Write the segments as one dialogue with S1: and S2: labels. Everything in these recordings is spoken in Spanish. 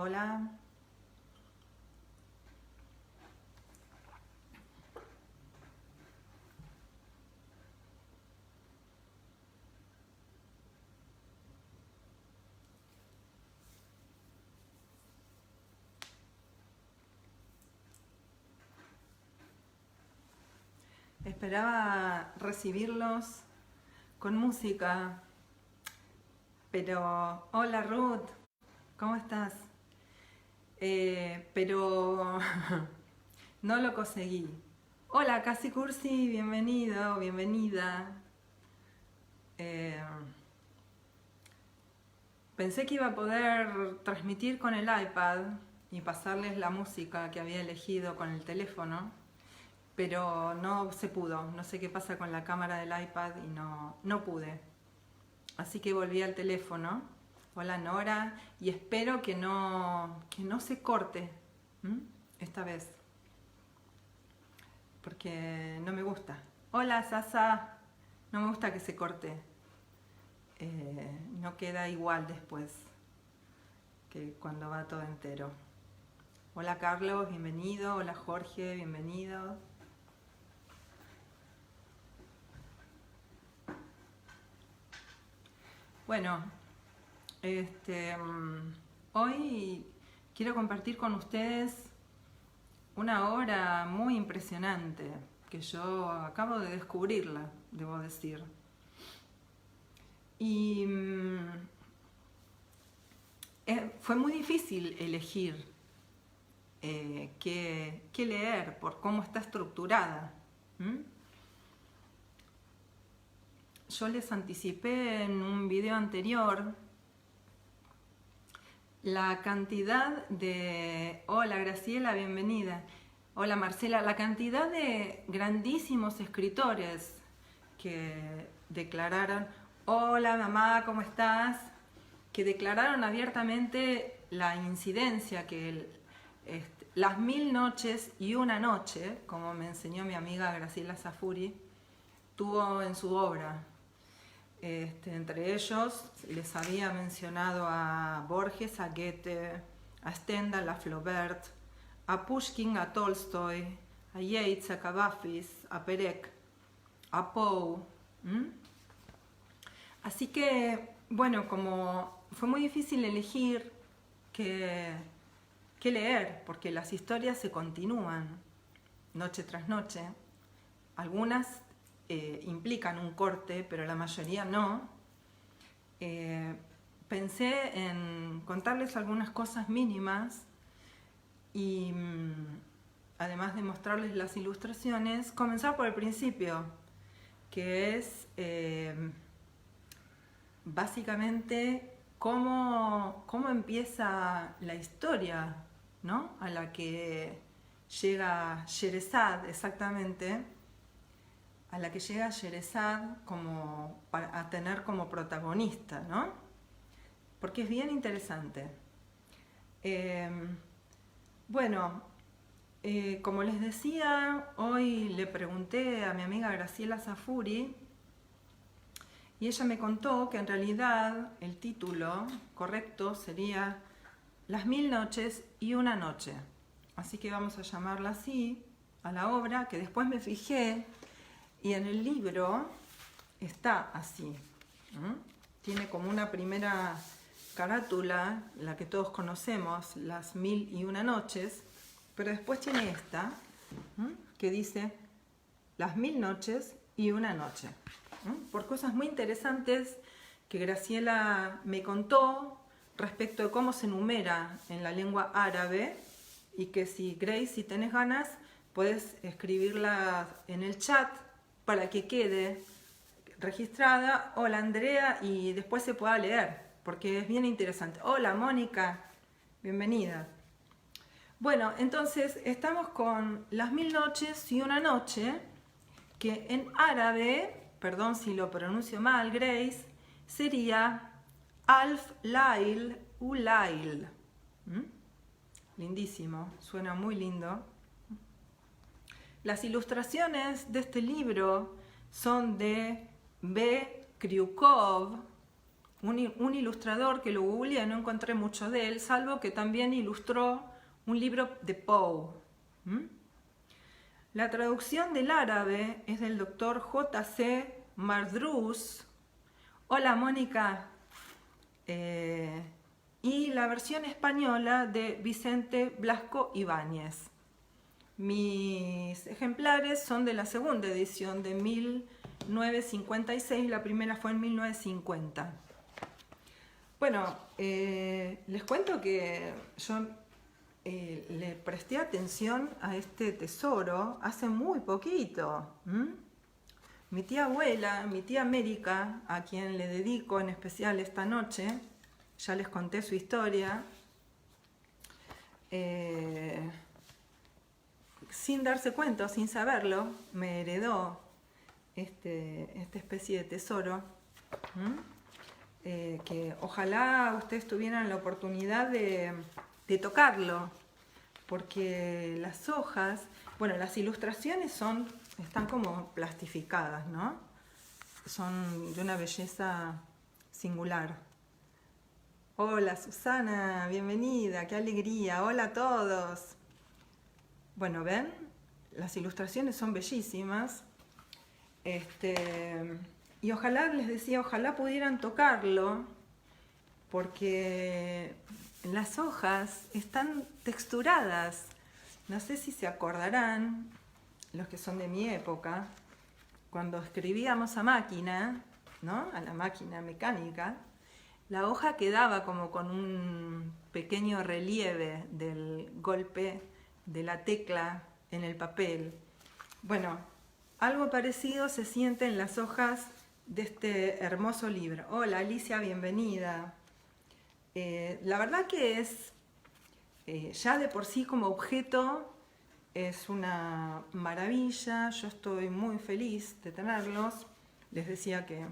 S1: Hola. Esperaba recibirlos con música, pero hola Ruth, ¿cómo estás? Pero no lo conseguí. Hola Casi Cursi, bienvenido, bienvenida. Eh, Pensé que iba a poder transmitir con el iPad y pasarles la música que había elegido con el teléfono, pero no se pudo. No sé qué pasa con la cámara del iPad y no pude. Así que volví al teléfono. Hola Nora, y espero que no se corte esta vez, porque no me gusta. Hola Sasa, no me gusta que se corte. No queda igual después que cuando va todo entero. Hola Carlos, bienvenido. Hola Jorge, bienvenido. Bueno, hoy quiero compartir con ustedes una obra muy impresionante que yo acabo de descubrirla, debo decir. Y fue muy difícil elegir qué leer por cómo está estructurada. Yo les anticipé en un video anterior la cantidad de... Hola Graciela, bienvenida. Hola Marcela, la cantidad de grandísimos escritores que declararon: hola mamá, ¿cómo estás? Que declararon abiertamente la incidencia que las 1000 noches y una noche, como me enseñó mi amiga Graciela Safuri, tuvo en su obra. Entre ellos les había mencionado a Borges, a Goethe, a Stendhal, a Flaubert, a Pushkin, a Tolstoy, a Yeats, a Kavafis, a Perec, a Poe. Así que, bueno, como fue muy difícil elegir qué leer, porque las historias se continúan noche tras noche. Algunas implican un corte, pero la mayoría no. Pensé en contarles algunas cosas mínimas y además de mostrarles las ilustraciones, comenzar por el principio, que es básicamente cómo empieza la historia, ¿no? A la que llega Sherezad, exactamente, a la que llega Sherezad a tener como protagonista, ¿no? Porque es bien interesante. Como les decía, hoy le pregunté a mi amiga Graciela Safuri y ella me contó que en realidad el título correcto sería Las 1000 noches y una noche. Así que vamos a llamarla así a la obra, que después me fijé y en el libro está así. Tiene como una primera carátula, la que todos conocemos, Las 1000 y una noches, pero después tiene esta, que dice Las 1000 noches y una noche. Por cosas muy interesantes que Graciela me contó respecto de cómo se numera en la lengua árabe, y que si Grace, si tenés ganas, puedes escribirla en el chat para que quede registrada. Hola Andrea, y después se pueda leer, porque es bien interesante. Hola Mónica, bienvenida. Bueno, entonces estamos con Las 1000 noches y una noche, que en árabe, perdón si lo pronuncio mal, Grace, sería Alf Lail Ulail. Lindísimo, suena muy lindo. Las ilustraciones de este libro son de B. Kryukov, un ilustrador que lo googleé, no encontré mucho de él, salvo que también ilustró un libro de Poe. La traducción del árabe es del doctor J.C. Mardrus. Hola, Mónica. Y la versión española de Vicente Blasco Ibáñez. Mis ejemplares son de la segunda edición de 1956, la primera fue en 1950. Bueno, les cuento que yo le presté atención a este tesoro hace muy poquito. Mi tía abuela, mi tía América, a quien le dedico en especial esta noche, ya les conté su historia, sin darse cuenta, sin saberlo, me heredó esta especie de tesoro, que ojalá ustedes tuvieran la oportunidad de tocarlo, porque las hojas, bueno, las ilustraciones están como plastificadas, ¿no? Son de una belleza singular. Hola Susana, bienvenida, qué alegría, hola a todos. Bueno, ¿ven? Las ilustraciones son bellísimas. Y ojalá, les decía, ojalá pudieran tocarlo, porque las hojas están texturadas. No sé si se acordarán, los que son de mi época, cuando escribíamos a máquina, ¿no? A la máquina mecánica, la hoja quedaba como con un pequeño relieve del golpe de la tecla en el papel. Bueno, algo parecido se siente en las hojas de este hermoso libro. Hola Alicia, bienvenida. La verdad que es, ya de por sí como objeto, es una maravilla. Yo estoy muy feliz de tenerlos. Les decía que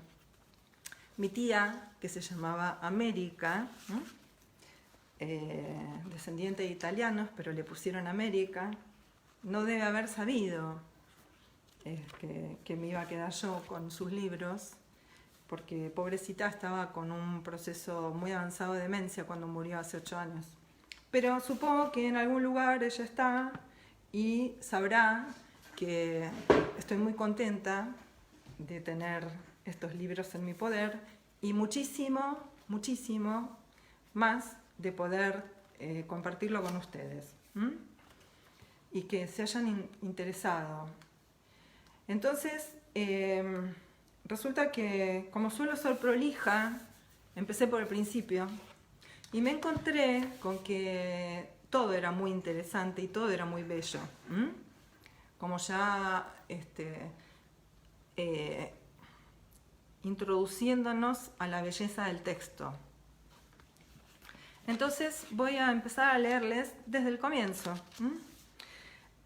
S1: mi tía, que se llamaba América, descendiente de italianos, pero le pusieron América, no debe haber sabido que me iba a quedar yo con sus libros, porque pobrecita estaba con un proceso muy avanzado de demencia cuando murió hace 8 años. Pero supongo que en algún lugar ella está y sabrá que estoy muy contenta de tener estos libros en mi poder y muchísimo, muchísimo más de poder compartirlo con ustedes. Y que se hayan interesado. Entonces, resulta que, como suelo ser prolija, empecé por el principio y me encontré con que todo era muy interesante y todo era muy bello. Como ya introduciéndonos a la belleza del texto. Entonces voy a empezar a leerles desde el comienzo.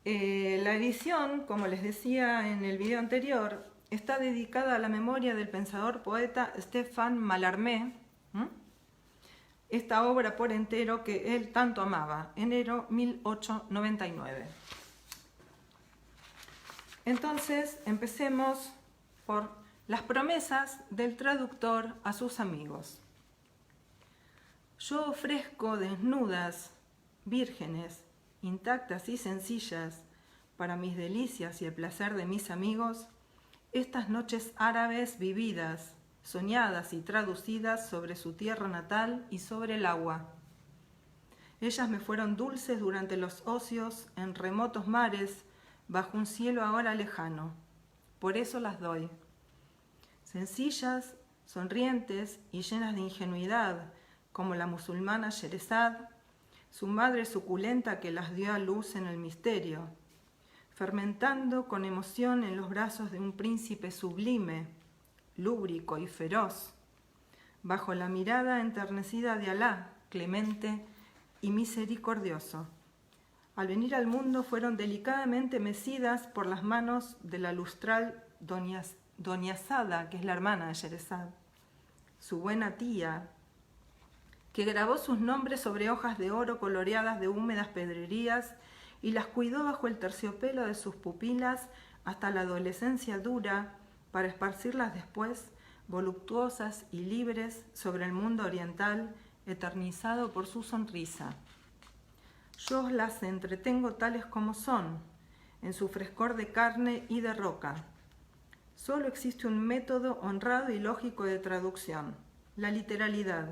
S1: La edición, como les decía en el video anterior, está dedicada a la memoria del pensador poeta Stéphane Mallarmé, esta obra por entero que él tanto amaba, enero 1899. Entonces empecemos por las promesas del traductor a sus amigos. Yo ofrezco desnudas, vírgenes, intactas y sencillas, para mis delicias y el placer de mis amigos, estas noches árabes vividas, soñadas y traducidas sobre su tierra natal y sobre el agua. Ellas me fueron dulces durante los ocios en remotos mares, bajo un cielo ahora lejano. Por eso las doy. Sencillas, sonrientes y llenas de ingenuidad, como la musulmana Sherezad, su madre suculenta que las dio a luz en el misterio, fermentando con emoción en los brazos de un príncipe sublime, lúbrico y feroz, bajo la mirada enternecida de Alá, clemente y misericordioso. Al venir al mundo fueron delicadamente mecidas por las manos de la lustral Doña Sada, que es la hermana de Sherezad, su buena tía, que grabó sus nombres sobre hojas de oro coloreadas de húmedas pedrerías y las cuidó bajo el terciopelo de sus pupilas hasta la adolescencia dura, para esparcirlas después voluptuosas y libres sobre el mundo oriental, eternizado por su sonrisa. Yo las entretengo tales como son, en su frescor de carne y de roca. Solo existe un método honrado y lógico de traducción, la literalidad,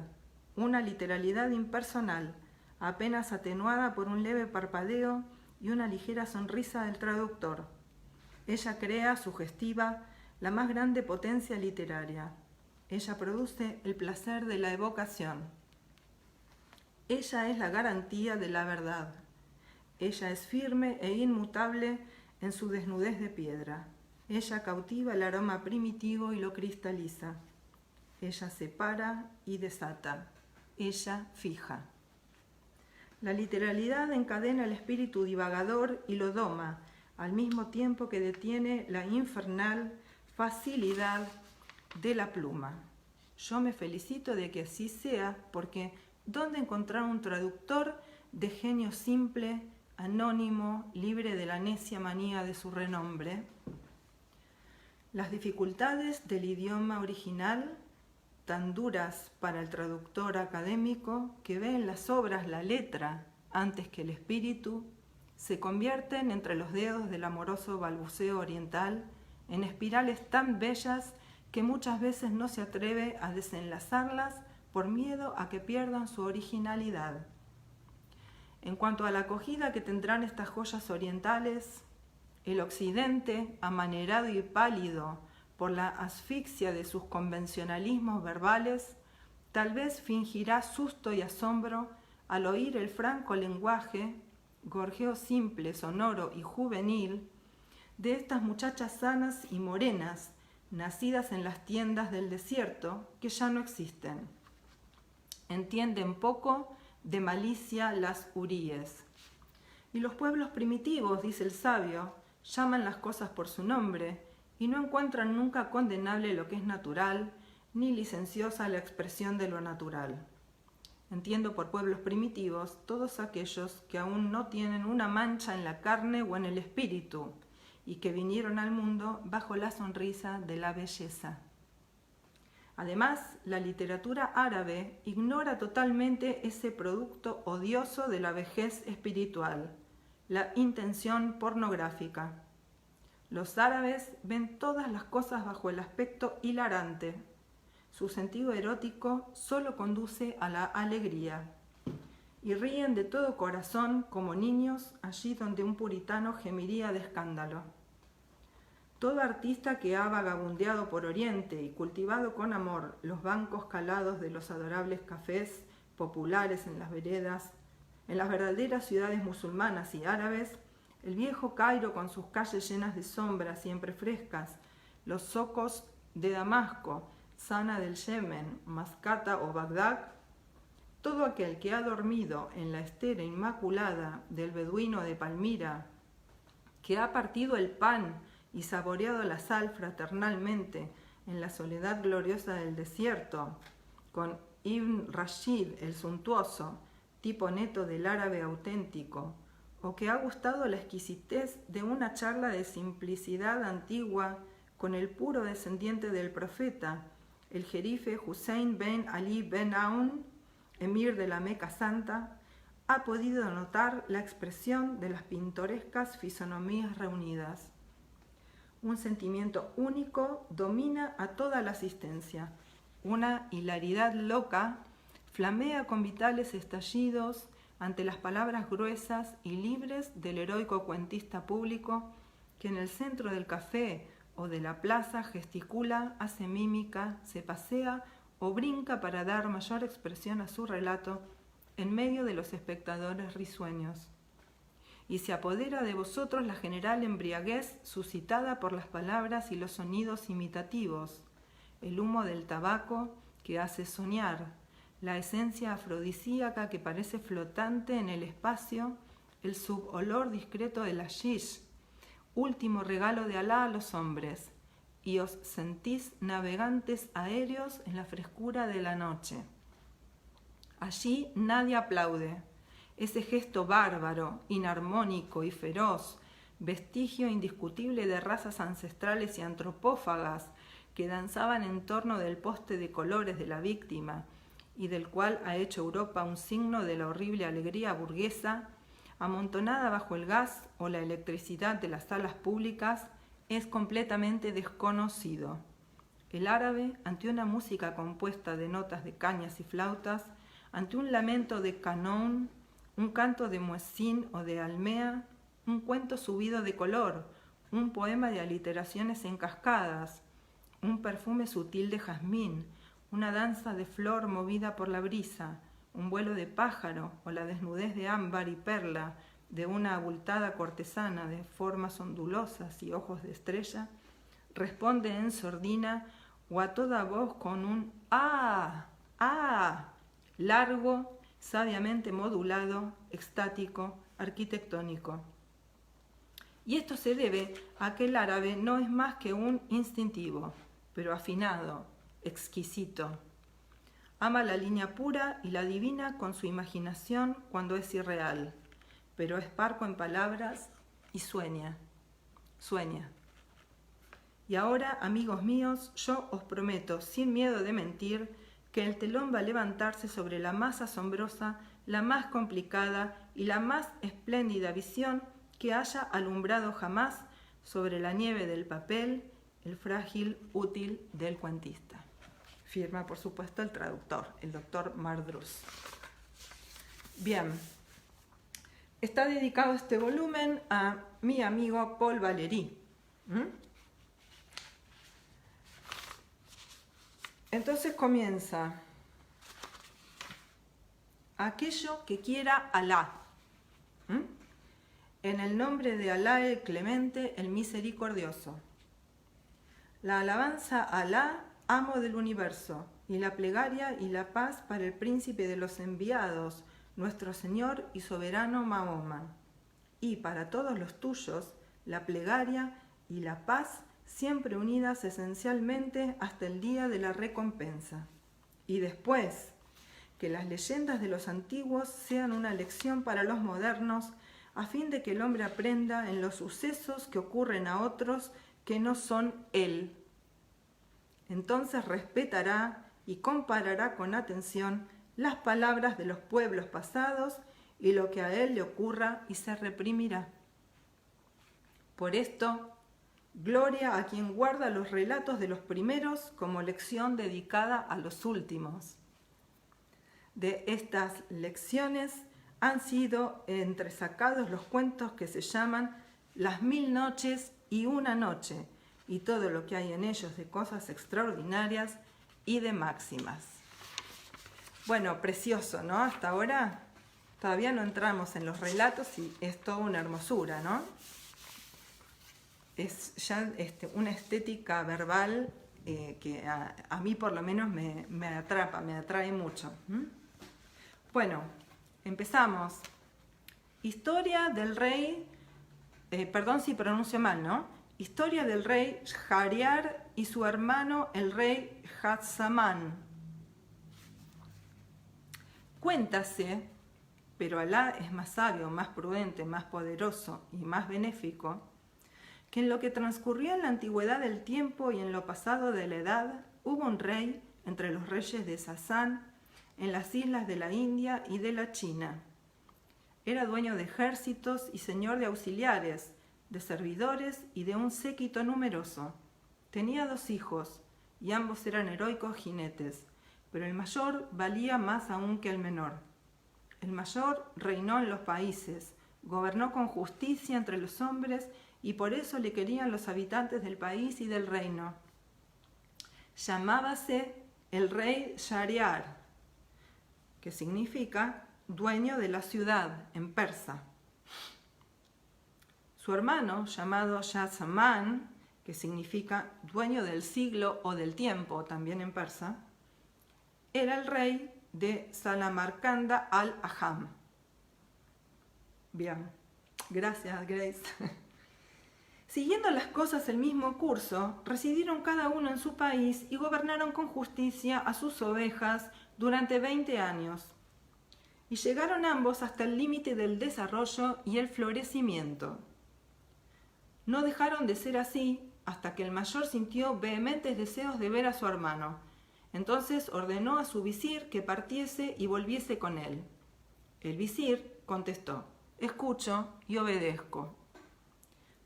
S1: una literalidad impersonal, apenas atenuada por un leve parpadeo y una ligera sonrisa del traductor. Ella crea, sugestiva, la más grande potencia literaria. Ella produce el placer de la evocación. Ella es la garantía de la verdad. Ella es firme e inmutable en su desnudez de piedra. Ella cautiva el aroma primitivo y lo cristaliza. Ella separa y desata. Ella fija. La literalidad encadena el espíritu divagador y lo doma, al mismo tiempo que detiene la infernal facilidad de la pluma. Yo me felicito de que así sea, porque ¿dónde encontrar un traductor de genio simple, anónimo, libre de la necia manía de su renombre? Las dificultades del idioma original, tan duras para el traductor académico que ve en las obras la letra antes que el espíritu, se convierten entre los dedos del amoroso balbuceo oriental en espirales tan bellas que muchas veces no se atreve a desenlazarlas por miedo a que pierdan su originalidad. En cuanto a la acogida que tendrán estas joyas orientales, el occidente, amanerado y pálido por la asfixia de sus convencionalismos verbales, tal vez fingirá susto y asombro al oír el franco lenguaje, gorjeo simple, sonoro y juvenil, de estas muchachas sanas y morenas, nacidas en las tiendas del desierto, que ya no existen. Entienden poco de malicia las huríes. Y los pueblos primitivos, dice el sabio, llaman las cosas por su nombre y no encuentran nunca condenable lo que es natural, ni licenciosa la expresión de lo natural. Entiendo por pueblos primitivos todos aquellos que aún no tienen una mancha en la carne o en el espíritu y que vinieron al mundo bajo la sonrisa de la belleza. Además, la literatura árabe ignora totalmente ese producto odioso de la vejez espiritual, la intención pornográfica. Los árabes ven todas las cosas bajo el aspecto hilarante. Su sentido erótico solo conduce a la alegría. Y ríen de todo corazón como niños allí donde un puritano gemiría de escándalo. Todo artista que ha vagabundeado por Oriente y cultivado con amor los bancos calados de los adorables cafés populares en las veredas, en las verdaderas ciudades musulmanas y árabes, el viejo Cairo con sus calles llenas de sombras siempre frescas, los zocos de Damasco, Sana del Yemen, Mascata o Bagdad, todo aquel que ha dormido en la estera inmaculada del beduino de Palmira, que ha partido el pan y saboreado la sal fraternalmente en la soledad gloriosa del desierto, con Ibn Rashid el suntuoso, tipo neto del árabe auténtico, o que ha gustado la exquisitez de una charla de simplicidad antigua con el puro descendiente del profeta, el jerife Hussein ben Ali ben Aun, emir de la Meca Santa, ha podido notar la expresión de las pintorescas fisonomías reunidas. Un sentimiento único domina a toda la asistencia. Una hilaridad loca flamea con vitales estallidos ante las palabras gruesas y libres del heroico cuentista público que en el centro del café o de la plaza gesticula, hace mímica, se pasea o brinca para dar mayor expresión a su relato en medio de los espectadores risueños. Y se apodera de vosotros la general embriaguez suscitada por las palabras y los sonidos imitativos, el humo del tabaco que hace soñar, la esencia afrodisíaca que parece flotante en el espacio, el subolor discreto del hashish, último regalo de Alá a los hombres, y os sentís navegantes aéreos en la frescura de la noche. Allí nadie aplaude. Ese gesto bárbaro, inarmónico y feroz, vestigio indiscutible de razas ancestrales y antropófagas que danzaban en torno del poste de colores de la víctima y del cual ha hecho Europa un signo de la horrible alegría burguesa, amontonada bajo el gas o la electricidad de las salas públicas, es completamente desconocido. El árabe, ante una música compuesta de notas de cañas y flautas, ante un lamento de canón, un canto de muezzín o de almea, un cuento subido de color, un poema de aliteraciones en cascadas, un perfume sutil de jazmín, una danza de flor movida por la brisa, un vuelo de pájaro o la desnudez de ámbar y perla de una abultada cortesana de formas ondulosas y ojos de estrella, responde en sordina o a toda voz con un ¡ah! ¡ah! Largo, sabiamente modulado, extático, arquitectónico. Y esto se debe a que el árabe no es más que un instintivo, pero afinado, exquisito. Ama la línea pura y la divina con su imaginación cuando es irreal, pero es parco en palabras y sueña. Y ahora, amigos míos, yo os prometo, sin miedo de mentir, que el telón va a levantarse sobre la más asombrosa, la más complicada y la más espléndida visión que haya alumbrado jamás sobre la nieve del papel el frágil útil del cuentista. Firma, por supuesto, el traductor, el doctor Mardrus. Bien, está dedicado este volumen a mi amigo Paul Valéry. Entonces comienza: aquello que quiera Alá. En el nombre de Alá el Clemente, el Misericordioso. La alabanza a Alá, amo del universo, y la plegaria y la paz para el príncipe de los enviados, nuestro Señor y soberano Mahoma. Y para todos los tuyos, la plegaria y la paz siempre unidas esencialmente hasta el día de la recompensa. Y después, que las leyendas de los antiguos sean una lección para los modernos, a fin de que el hombre aprenda en los sucesos que ocurren a otros que no son él. Entonces respetará y comparará con atención las palabras de los pueblos pasados y lo que a él le ocurra y se reprimirá. Por esto, gloria a quien guarda los relatos de los primeros como lección dedicada a los últimos. De estas lecciones han sido entresacados los cuentos que se llaman Las 1000 noches y una noche, y todo lo que hay en ellos de cosas extraordinarias y de máximas. Bueno, precioso, ¿no? Hasta ahora todavía no entramos en los relatos y es toda una hermosura, ¿no? Es ya una estética verbal que a mí por lo menos me atrapa, me atrae mucho. Bueno, empezamos. Historia del rey, perdón si pronuncio mal, ¿no? Historia del rey Shahriar y su hermano el rey Hazaman. Cuéntase, pero Alá es más sabio, más prudente, más poderoso y más benéfico, que en lo que transcurrió en la antigüedad del tiempo y en lo pasado de la edad, hubo un rey entre los reyes de Sasán, en las islas de la India y de la China. Era dueño de ejércitos y señor de auxiliares, de servidores y de un séquito numeroso. Tenía 2 hijos, y ambos eran heroicos jinetes, pero el mayor valía más aún que el menor. El mayor reinó en los países, gobernó con justicia entre los hombres, y por eso le querían los habitantes del país y del reino. Llamábase el rey Shahriar, que significa dueño de la ciudad en persa. Su hermano, llamado Shahzaman, que significa dueño del siglo o del tiempo, también en persa, era el rey de Salamarcanda al-Aham. Bien, gracias Grace. Siguiendo las cosas el mismo curso, residieron cada uno en su país y gobernaron con justicia a sus ovejas durante 20 años. Y llegaron ambos hasta el límite del desarrollo y el florecimiento. No dejaron de ser así hasta que el mayor sintió vehementes deseos de ver a su hermano. Entonces ordenó a su visir que partiese y volviese con él. El visir contestó: escucho y obedezco.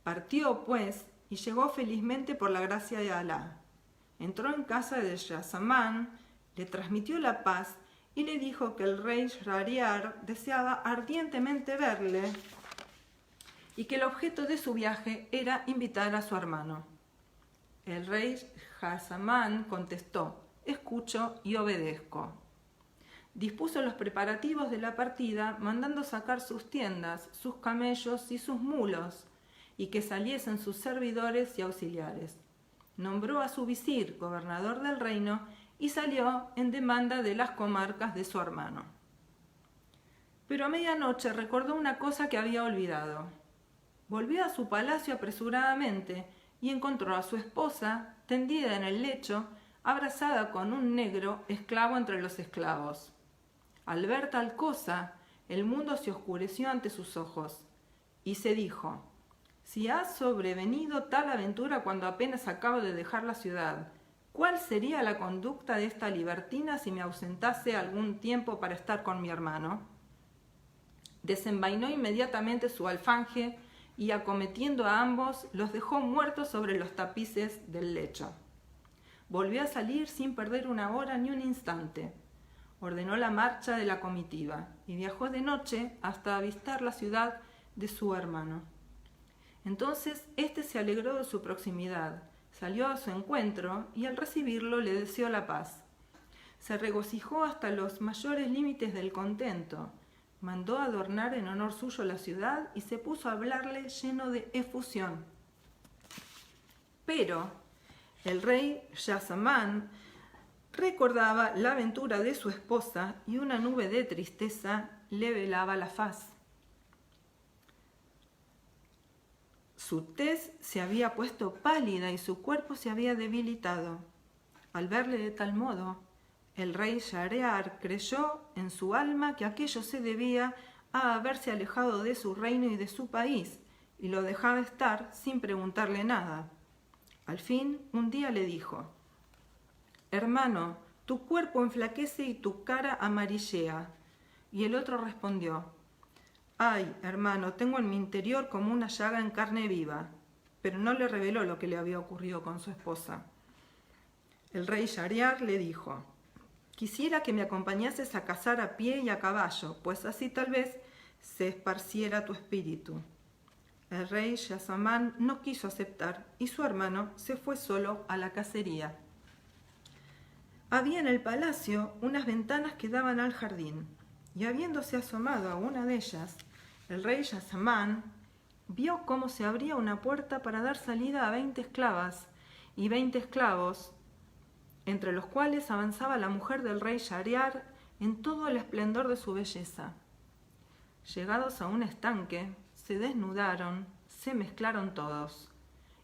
S1: Partió, pues, y llegó felizmente por la gracia de Alá. Entró en casa de Yasamán, le transmitió la paz y le dijo que el rey Shahriar deseaba ardientemente verle y que el objeto de su viaje era invitar a su hermano. El rey Yasamán contestó: escucho y obedezco. Dispuso los preparativos de la partida, mandando sacar sus tiendas, sus camellos y sus mulos, y que saliesen sus servidores y auxiliares. Nombró a su visir gobernador del reino y salió en demanda de las comarcas de su hermano. Pero a medianoche recordó una cosa que había olvidado. Volvió a su palacio apresuradamente y encontró a su esposa tendida en el lecho, abrazada con un negro esclavo entre los esclavos. Al ver tal cosa, el mundo se oscureció ante sus ojos, y se dijo: si ha sobrevenido tal aventura cuando apenas acabo de dejar la ciudad, ¿cuál sería la conducta de esta libertina si me ausentase algún tiempo para estar con mi hermano? Desenvainó inmediatamente su alfanje y, acometiendo a ambos, los dejó muertos sobre los tapices del lecho. Volvió a salir sin perder una hora ni un instante. Ordenó la marcha de la comitiva y viajó de noche hasta avistar la ciudad de su hermano. Entonces éste se alegró de su proximidad, salió a su encuentro y al recibirlo le deseó la paz. Se regocijó hasta los mayores límites del contento, mandó adornar en honor suyo la ciudad y se puso a hablarle lleno de efusión. Pero el rey Yasamán recordaba la aventura de su esposa y una nube de tristeza le velaba la faz. Su tez se había puesto pálida y su cuerpo se había debilitado. Al verle de tal modo, el rey Shahriar creyó en su alma que aquello se debía a haberse alejado de su reino y de su país, y lo dejaba estar sin preguntarle nada. Al fin, un día le dijo: hermano, tu cuerpo enflaquece y tu cara amarillea. Y el otro respondió: ay, hermano, tengo en mi interior como una llaga en carne viva. Pero no le reveló lo que le había ocurrido con su esposa. El rey Shahriar le dijo: quisiera que me acompañases a cazar a pie y a caballo, pues así tal vez se esparciera tu espíritu. El rey Yasamán no quiso aceptar y su hermano se fue solo a la cacería. Había en el palacio unas ventanas que daban al jardín, y habiéndose asomado a una de ellas, el rey Yasamán vio cómo se abría una puerta para dar salida a 20 esclavas y 20 esclavos, entre los cuales avanzaba la mujer del rey Shahriar en todo el esplendor de su belleza. Llegados a un estanque, se desnudaron, se mezclaron todos,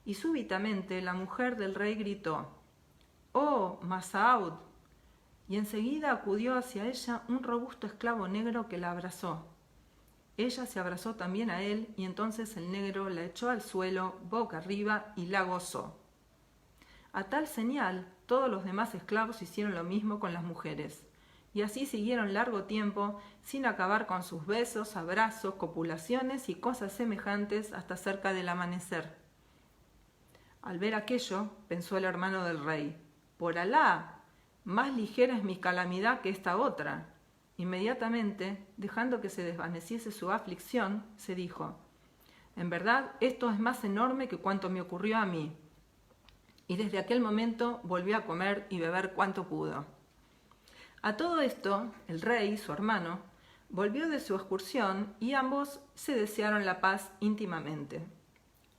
S1: y súbitamente la mujer del rey gritó: ¡oh, Masaud! Y enseguida acudió hacia ella un robusto esclavo negro que la abrazó. Ella se abrazó también a él, y entonces el negro la echó al suelo, boca arriba, y la gozó. A tal señal, todos los demás esclavos hicieron lo mismo con las mujeres, y así siguieron largo tiempo, sin acabar con sus besos, abrazos, copulaciones y cosas semejantes hasta cerca del amanecer. Al ver aquello, pensó el hermano del rey: por Alá, más ligera es mi calamidad que esta otra. Inmediatamente, dejando que se desvaneciese su aflicción, se dijo: en verdad, esto es más enorme que cuanto me ocurrió a mí. Y desde aquel momento volvió a comer y beber cuanto pudo. A todo esto, el rey, su hermano, volvió de su excursión y ambos se desearon la paz íntimamente.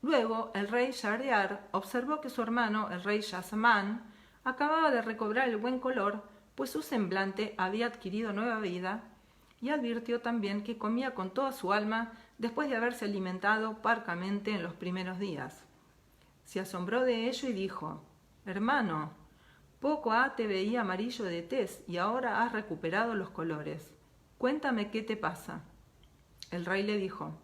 S1: Luego, el rey Shahriar observó que su hermano, el rey Yasamán, acababa de recobrar el buen color, pues su semblante había adquirido nueva vida, y advirtió también que comía con toda su alma después de haberse alimentado parcamente en los primeros días. Se asombró de ello y dijo: hermano, poco ha te veía amarillo de tez y ahora has recuperado los colores. Cuéntame qué te pasa. El rey le dijo: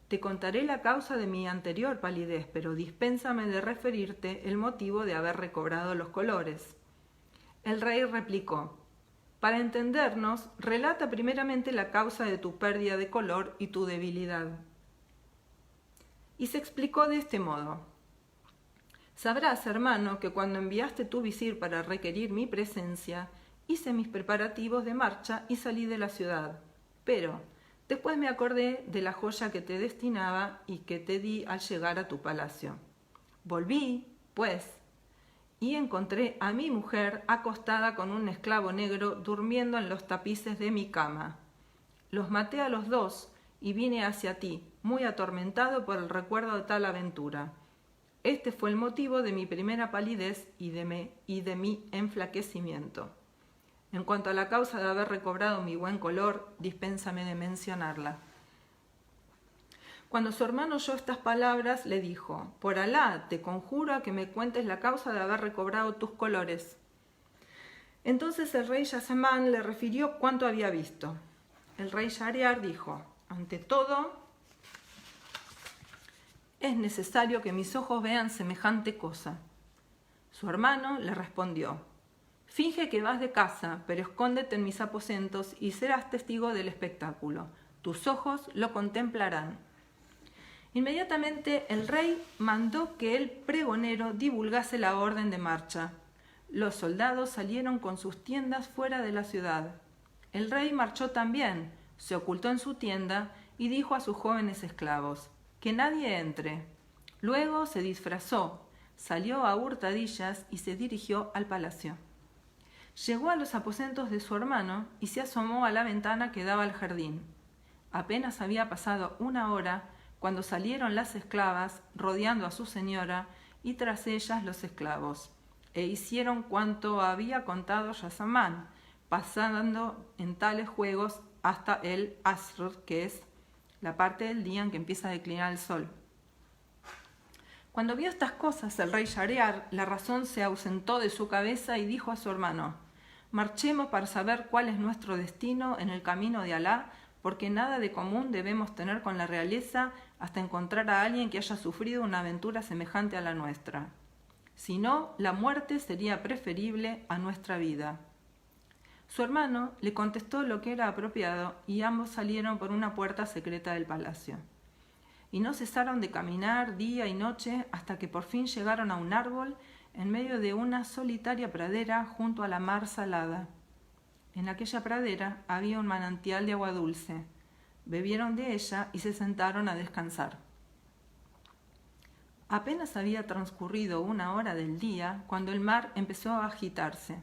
S1: te contaré la causa de mi anterior palidez, pero dispénsame de referirte el motivo de haber recobrado los colores. El rey replicó: para entendernos, relata primeramente la causa de tu pérdida de color y tu debilidad. Y se explicó de este modo: sabrás, hermano, que cuando enviaste tu visir para requerir mi presencia, hice mis preparativos de marcha y salí de la ciudad. Pero después me acordé de la joya que te destinaba y que te di al llegar a tu palacio. Volví, pues, y encontré a mi mujer acostada con un esclavo negro durmiendo en los tapices de mi cama. Los maté a los dos y vine hacia ti, muy atormentado por el recuerdo de tal aventura. Este fue el motivo de mi primera palidez y de mi enflaquecimiento. En cuanto a la causa de haber recobrado mi buen color, dispénsame de mencionarla. Cuando su hermano oyó estas palabras, le dijo: por Alá, te conjuro a que me cuentes la causa de haber recobrado tus colores. Entonces el rey Yasamán le refirió cuánto había visto. El rey Shahriar dijo: ante todo, es necesario que mis ojos vean semejante cosa. Su hermano le respondió: finge que vas de caza, pero escóndete en mis aposentos y serás testigo del espectáculo. Tus ojos lo contemplarán. Inmediatamente el rey mandó que el pregonero divulgase la orden de marcha. Los soldados salieron con sus tiendas fuera de la ciudad. El rey marchó también, se ocultó en su tienda y dijo a sus jóvenes esclavos: que nadie entre. Luego se disfrazó, salió a hurtadillas y se dirigió al palacio. Llegó a los aposentos de su hermano y se asomó a la ventana que daba al jardín. Apenas había pasado una hora cuando salieron las esclavas rodeando a su señora y tras ellas los esclavos, e hicieron cuanto había contado Yasamán, pasando en tales juegos hasta el Asr, que es la parte del día en que empieza a declinar el sol. Cuando vio estas cosas el rey Shahriar, la razón se ausentó de su cabeza y dijo a su hermano: marchemos para saber cuál es nuestro destino en el camino de Alá, porque nada de común debemos tener con la realeza hasta encontrar a alguien que haya sufrido una aventura semejante a la nuestra. Si no, la muerte sería preferible a nuestra vida. Su hermano le contestó lo que era apropiado y ambos salieron por una puerta secreta del palacio. Y no cesaron de caminar día y noche hasta que por fin llegaron a un árbol en medio de una solitaria pradera junto a la mar salada. En aquella pradera había un manantial de agua dulce. Bebieron de ella y se sentaron a descansar. Apenas había transcurrido una hora del día cuando el mar empezó a agitarse.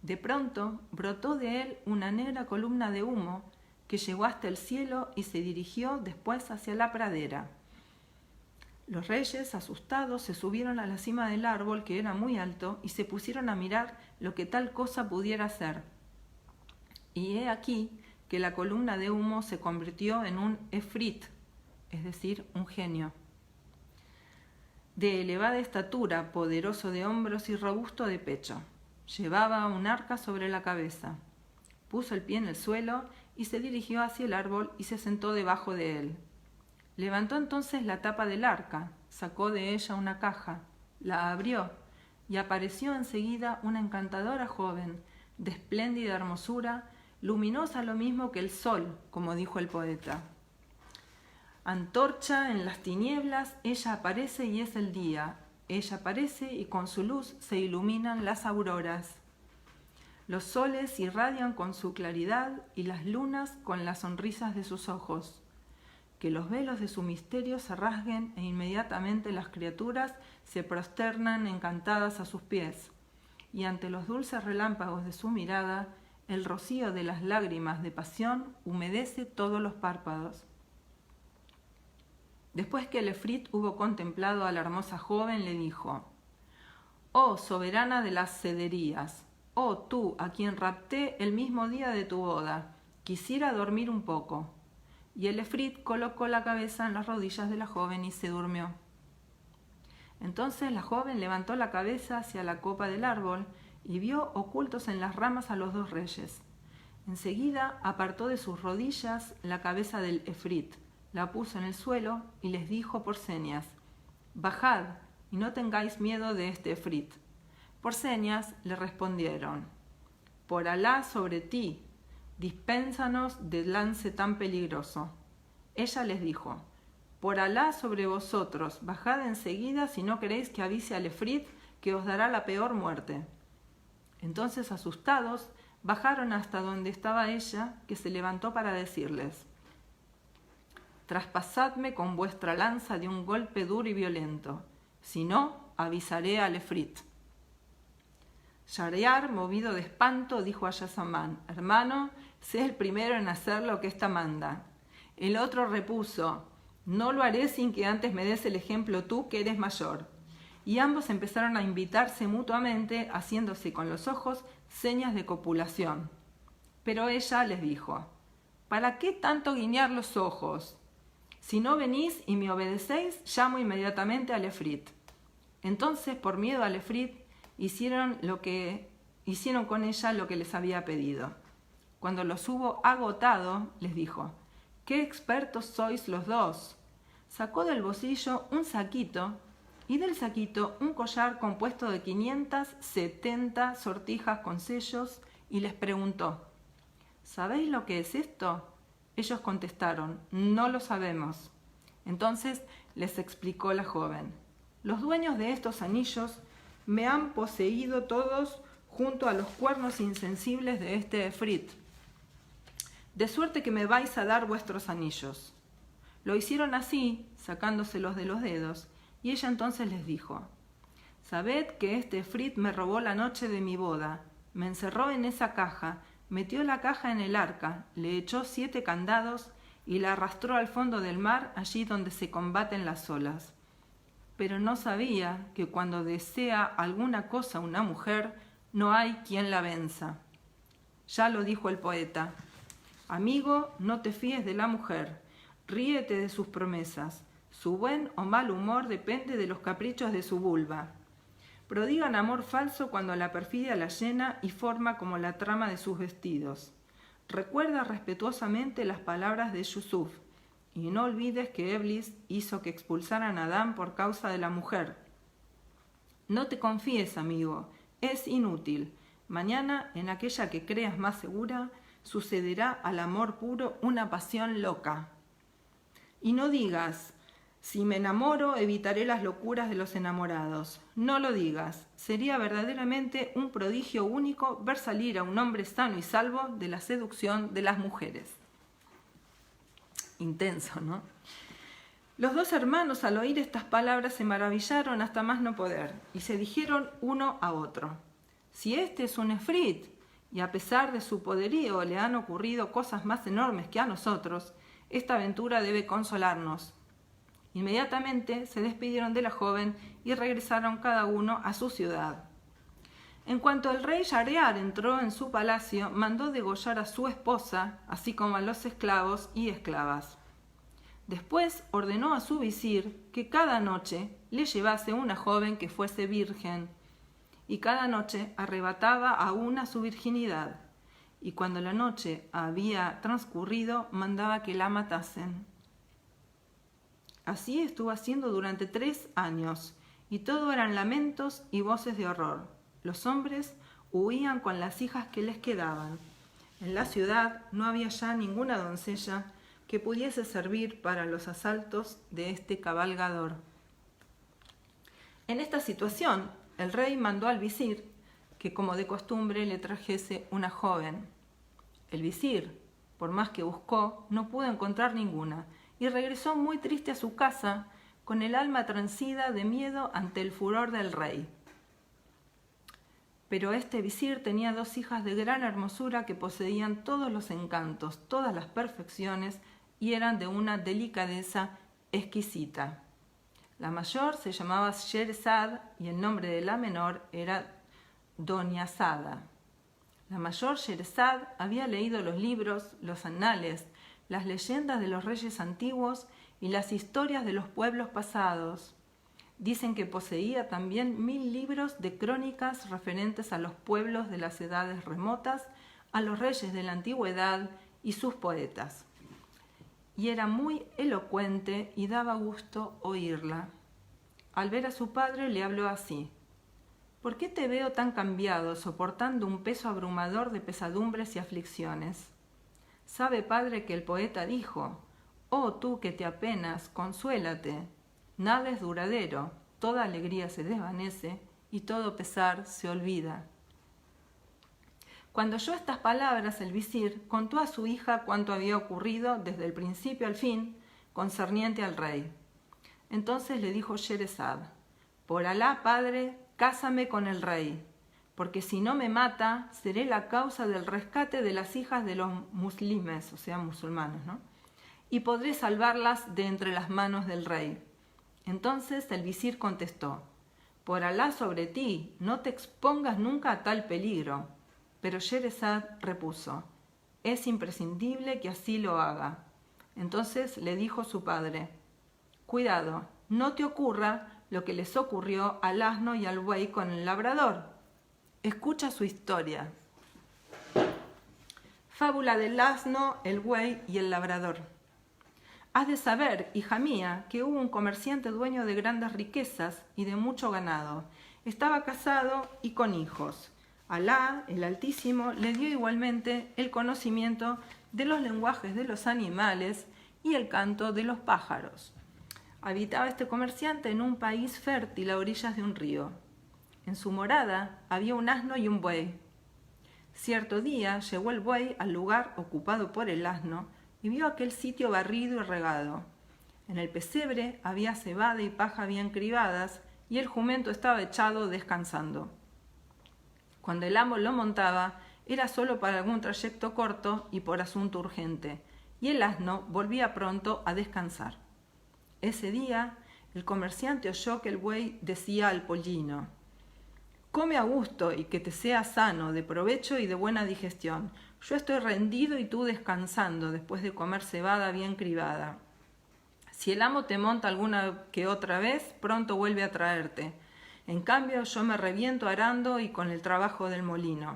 S1: De pronto brotó de él una negra columna de humo que llegó hasta el cielo y se dirigió después hacia la pradera. Los reyes, asustados, se subieron a la cima del árbol, que era muy alto, y se pusieron a mirar lo que tal cosa pudiera ser. Y he aquí que la columna de humo se convirtió en un efrit, es decir, un genio. De elevada estatura, poderoso de hombros y robusto de pecho. Llevaba un arca sobre la cabeza. Puso el pie en el suelo y se dirigió hacia el árbol y se sentó debajo de él. Levantó entonces la tapa del arca, sacó de ella una caja, la abrió y apareció enseguida una encantadora joven, de espléndida hermosura, luminosa lo mismo que el sol, como dijo el poeta. Antorcha en las tinieblas, ella aparece y es el día. Ella aparece y con su luz se iluminan las auroras. Los soles irradian con su claridad y las lunas con las sonrisas de sus ojos. Que los velos de su misterio se rasguen e inmediatamente las criaturas se prosternan encantadas a sus pies. Y ante los dulces relámpagos de su mirada, el rocío de las lágrimas de pasión humedece todos los párpados. Después que el efrit hubo contemplado a la hermosa joven, le dijo: «Oh soberana de las cederías, oh tú a quien rapté el mismo día de tu boda, quisiera dormir un poco». Y el efrit colocó la cabeza en las rodillas de la joven y se durmió. Entonces la joven levantó la cabeza hacia la copa del árbol y vio ocultos en las ramas a los dos reyes. Enseguida apartó de sus rodillas la cabeza del efrit, la puso en el suelo y les dijo por señas: «Bajad y no tengáis miedo de este efrit». Por señas le respondieron: «Por Alá sobre ti, dispénsanos del lance tan peligroso». Ella les dijo: «Por Alá sobre vosotros, bajad enseguida si no queréis que avise al efrit que os dará la peor muerte». Entonces, asustados, bajaron hasta donde estaba ella, que se levantó para decirles: «Traspasadme con vuestra lanza de un golpe duro y violento, si no, avisaré al efrit». Shahryar, movido de espanto, dijo a Yasamán: «Hermano, sé el primero en hacer lo que ésta manda». El otro repuso: «No lo haré sin que antes me des el ejemplo tú, que eres mayor». Y ambos empezaron a invitarse mutuamente, haciéndose con los ojos señas de copulación. Pero ella les dijo: «¿Para qué tanto guiñar los ojos? Si no venís y me obedecéis, llamo inmediatamente al efrit». Entonces, por miedo al efrit, hicieron con ella lo que les había pedido. Cuando los hubo agotado, les dijo: «¡Qué expertos sois los dos!». Sacó del bolsillo un saquito, y del saquito un collar compuesto de 570 sortijas con sellos, y les preguntó: «¿Sabéis lo que es esto?». Ellos contestaron: «No lo sabemos». Entonces les explicó la joven: «Los dueños de estos anillos me han poseído todos junto a los cuernos insensibles de este efrit, de suerte que me vais a dar vuestros anillos». Lo hicieron así, sacándoselos de los dedos, y ella entonces les dijo: «Sabed que este efrit me robó la noche de mi boda, me encerró en esa caja, metió la caja en el arca, le echó 7 candados y la arrastró al fondo del mar, allí donde se combaten las olas. Pero no sabía que cuando desea alguna cosa una mujer, no hay quien la venza. Ya lo dijo el poeta: amigo, no te fíes de la mujer, ríete de sus promesas. Su buen o mal humor depende de los caprichos de su vulva. Prodigan amor falso cuando la perfidia la llena y forma como la trama de sus vestidos. Recuerda respetuosamente las palabras de Yusuf, y no olvides que Eblis hizo que expulsaran a Adán por causa de la mujer. No te confíes, amigo, es inútil. Mañana, en aquella que creas más segura, sucederá al amor puro una pasión loca. Y no digas: si me enamoro, evitaré las locuras de los enamorados. No lo digas. Sería verdaderamente un prodigio único ver salir a un hombre sano y salvo de la seducción de las mujeres. Intenso, ¿no? Los dos hermanos, al oír estas palabras, se maravillaron hasta más no poder y se dijeron uno a otro: si este es un efrit y a pesar de su poderío le han ocurrido cosas más enormes que a nosotros, esta aventura debe consolarnos. Inmediatamente se despidieron de la joven y regresaron cada uno a su ciudad. En cuanto el rey Shahryar entró en su palacio, mandó degollar a su esposa, así como a los esclavos y esclavas. Después ordenó a su visir que cada noche le llevase una joven que fuese virgen, y cada noche arrebataba a una su virginidad, y cuando la noche había transcurrido, mandaba que la matasen. Así estuvo haciendo durante 3 años, y todo eran lamentos y voces de horror. Los hombres huían con las hijas que les quedaban. En la ciudad no había ya ninguna doncella que pudiese servir para los asaltos de este cabalgador. En esta situación, el rey mandó al visir que, como de costumbre, le trajese una joven. El visir, por más que buscó, no pudo encontrar ninguna, y regresó muy triste a su casa, con el alma transida de miedo ante el furor del rey. Pero este visir tenía 2 hijas de gran hermosura que poseían todos los encantos, todas las perfecciones, y eran de una delicadeza exquisita. La mayor se llamaba Sherazad y el nombre de la menor era Doniazada. La mayor, Sherazad, había leído los libros, los anales, las leyendas de los reyes antiguos y las historias de los pueblos pasados. Dicen que poseía también 1000 libros de crónicas referentes a los pueblos de las edades remotas, a los reyes de la antigüedad y sus poetas. y era muy elocuente y daba gusto oírla. Al ver a su padre le habló así: ¿por qué te veo tan cambiado, soportando un peso abrumador de pesadumbres y aflicciones? Sabe, padre, que el poeta dijo: oh tú que te apenas, consuélate. Nada es duradero, toda alegría se desvanece y todo pesar se olvida. Cuando oyó estas palabras, el visir contó a su hija cuanto había ocurrido desde el principio al fin, concerniente al rey. Entonces le dijo Sherezad: por Alá, padre, cásame con el rey, porque si no me mata, seré la causa del rescate de las hijas de los muslimes, o sea, musulmanes, ¿no? Y podré salvarlas de entre las manos del rey. Entonces el visir contestó: por Alá sobre ti, no te expongas nunca a tal peligro. Pero Sherezad repuso: es imprescindible que así lo haga. Entonces le dijo su padre: cuidado, no te ocurra lo que les ocurrió al asno y al buey con el labrador. Escucha su historia. Fábula del asno, el buey y el labrador. Has de saber, hija mía, que hubo un comerciante dueño de grandes riquezas y de mucho ganado. Estaba casado y con hijos. Alá, el Altísimo, le dio igualmente el conocimiento de los lenguajes de los animales y el canto de los pájaros. Habitaba este comerciante en un país fértil a orillas de un río. En su morada había un asno y un buey. Cierto día llegó el buey al lugar ocupado por el asno y vio aquel sitio barrido y regado. En el pesebre había cebada y paja bien cribadas y el jumento estaba echado descansando. Cuando el amo lo montaba, era solo para algún trayecto corto y por asunto urgente, y el asno volvía pronto a descansar. Ese día, el comerciante oyó que el buey decía al pollino: come a gusto y que te sea sano, de provecho y de buena digestión. Yo estoy rendido y tú descansando después de comer cebada bien cribada. Si el amo te monta alguna que otra vez, pronto vuelve a traerte. En cambio, yo me reviento arando y con el trabajo del molino.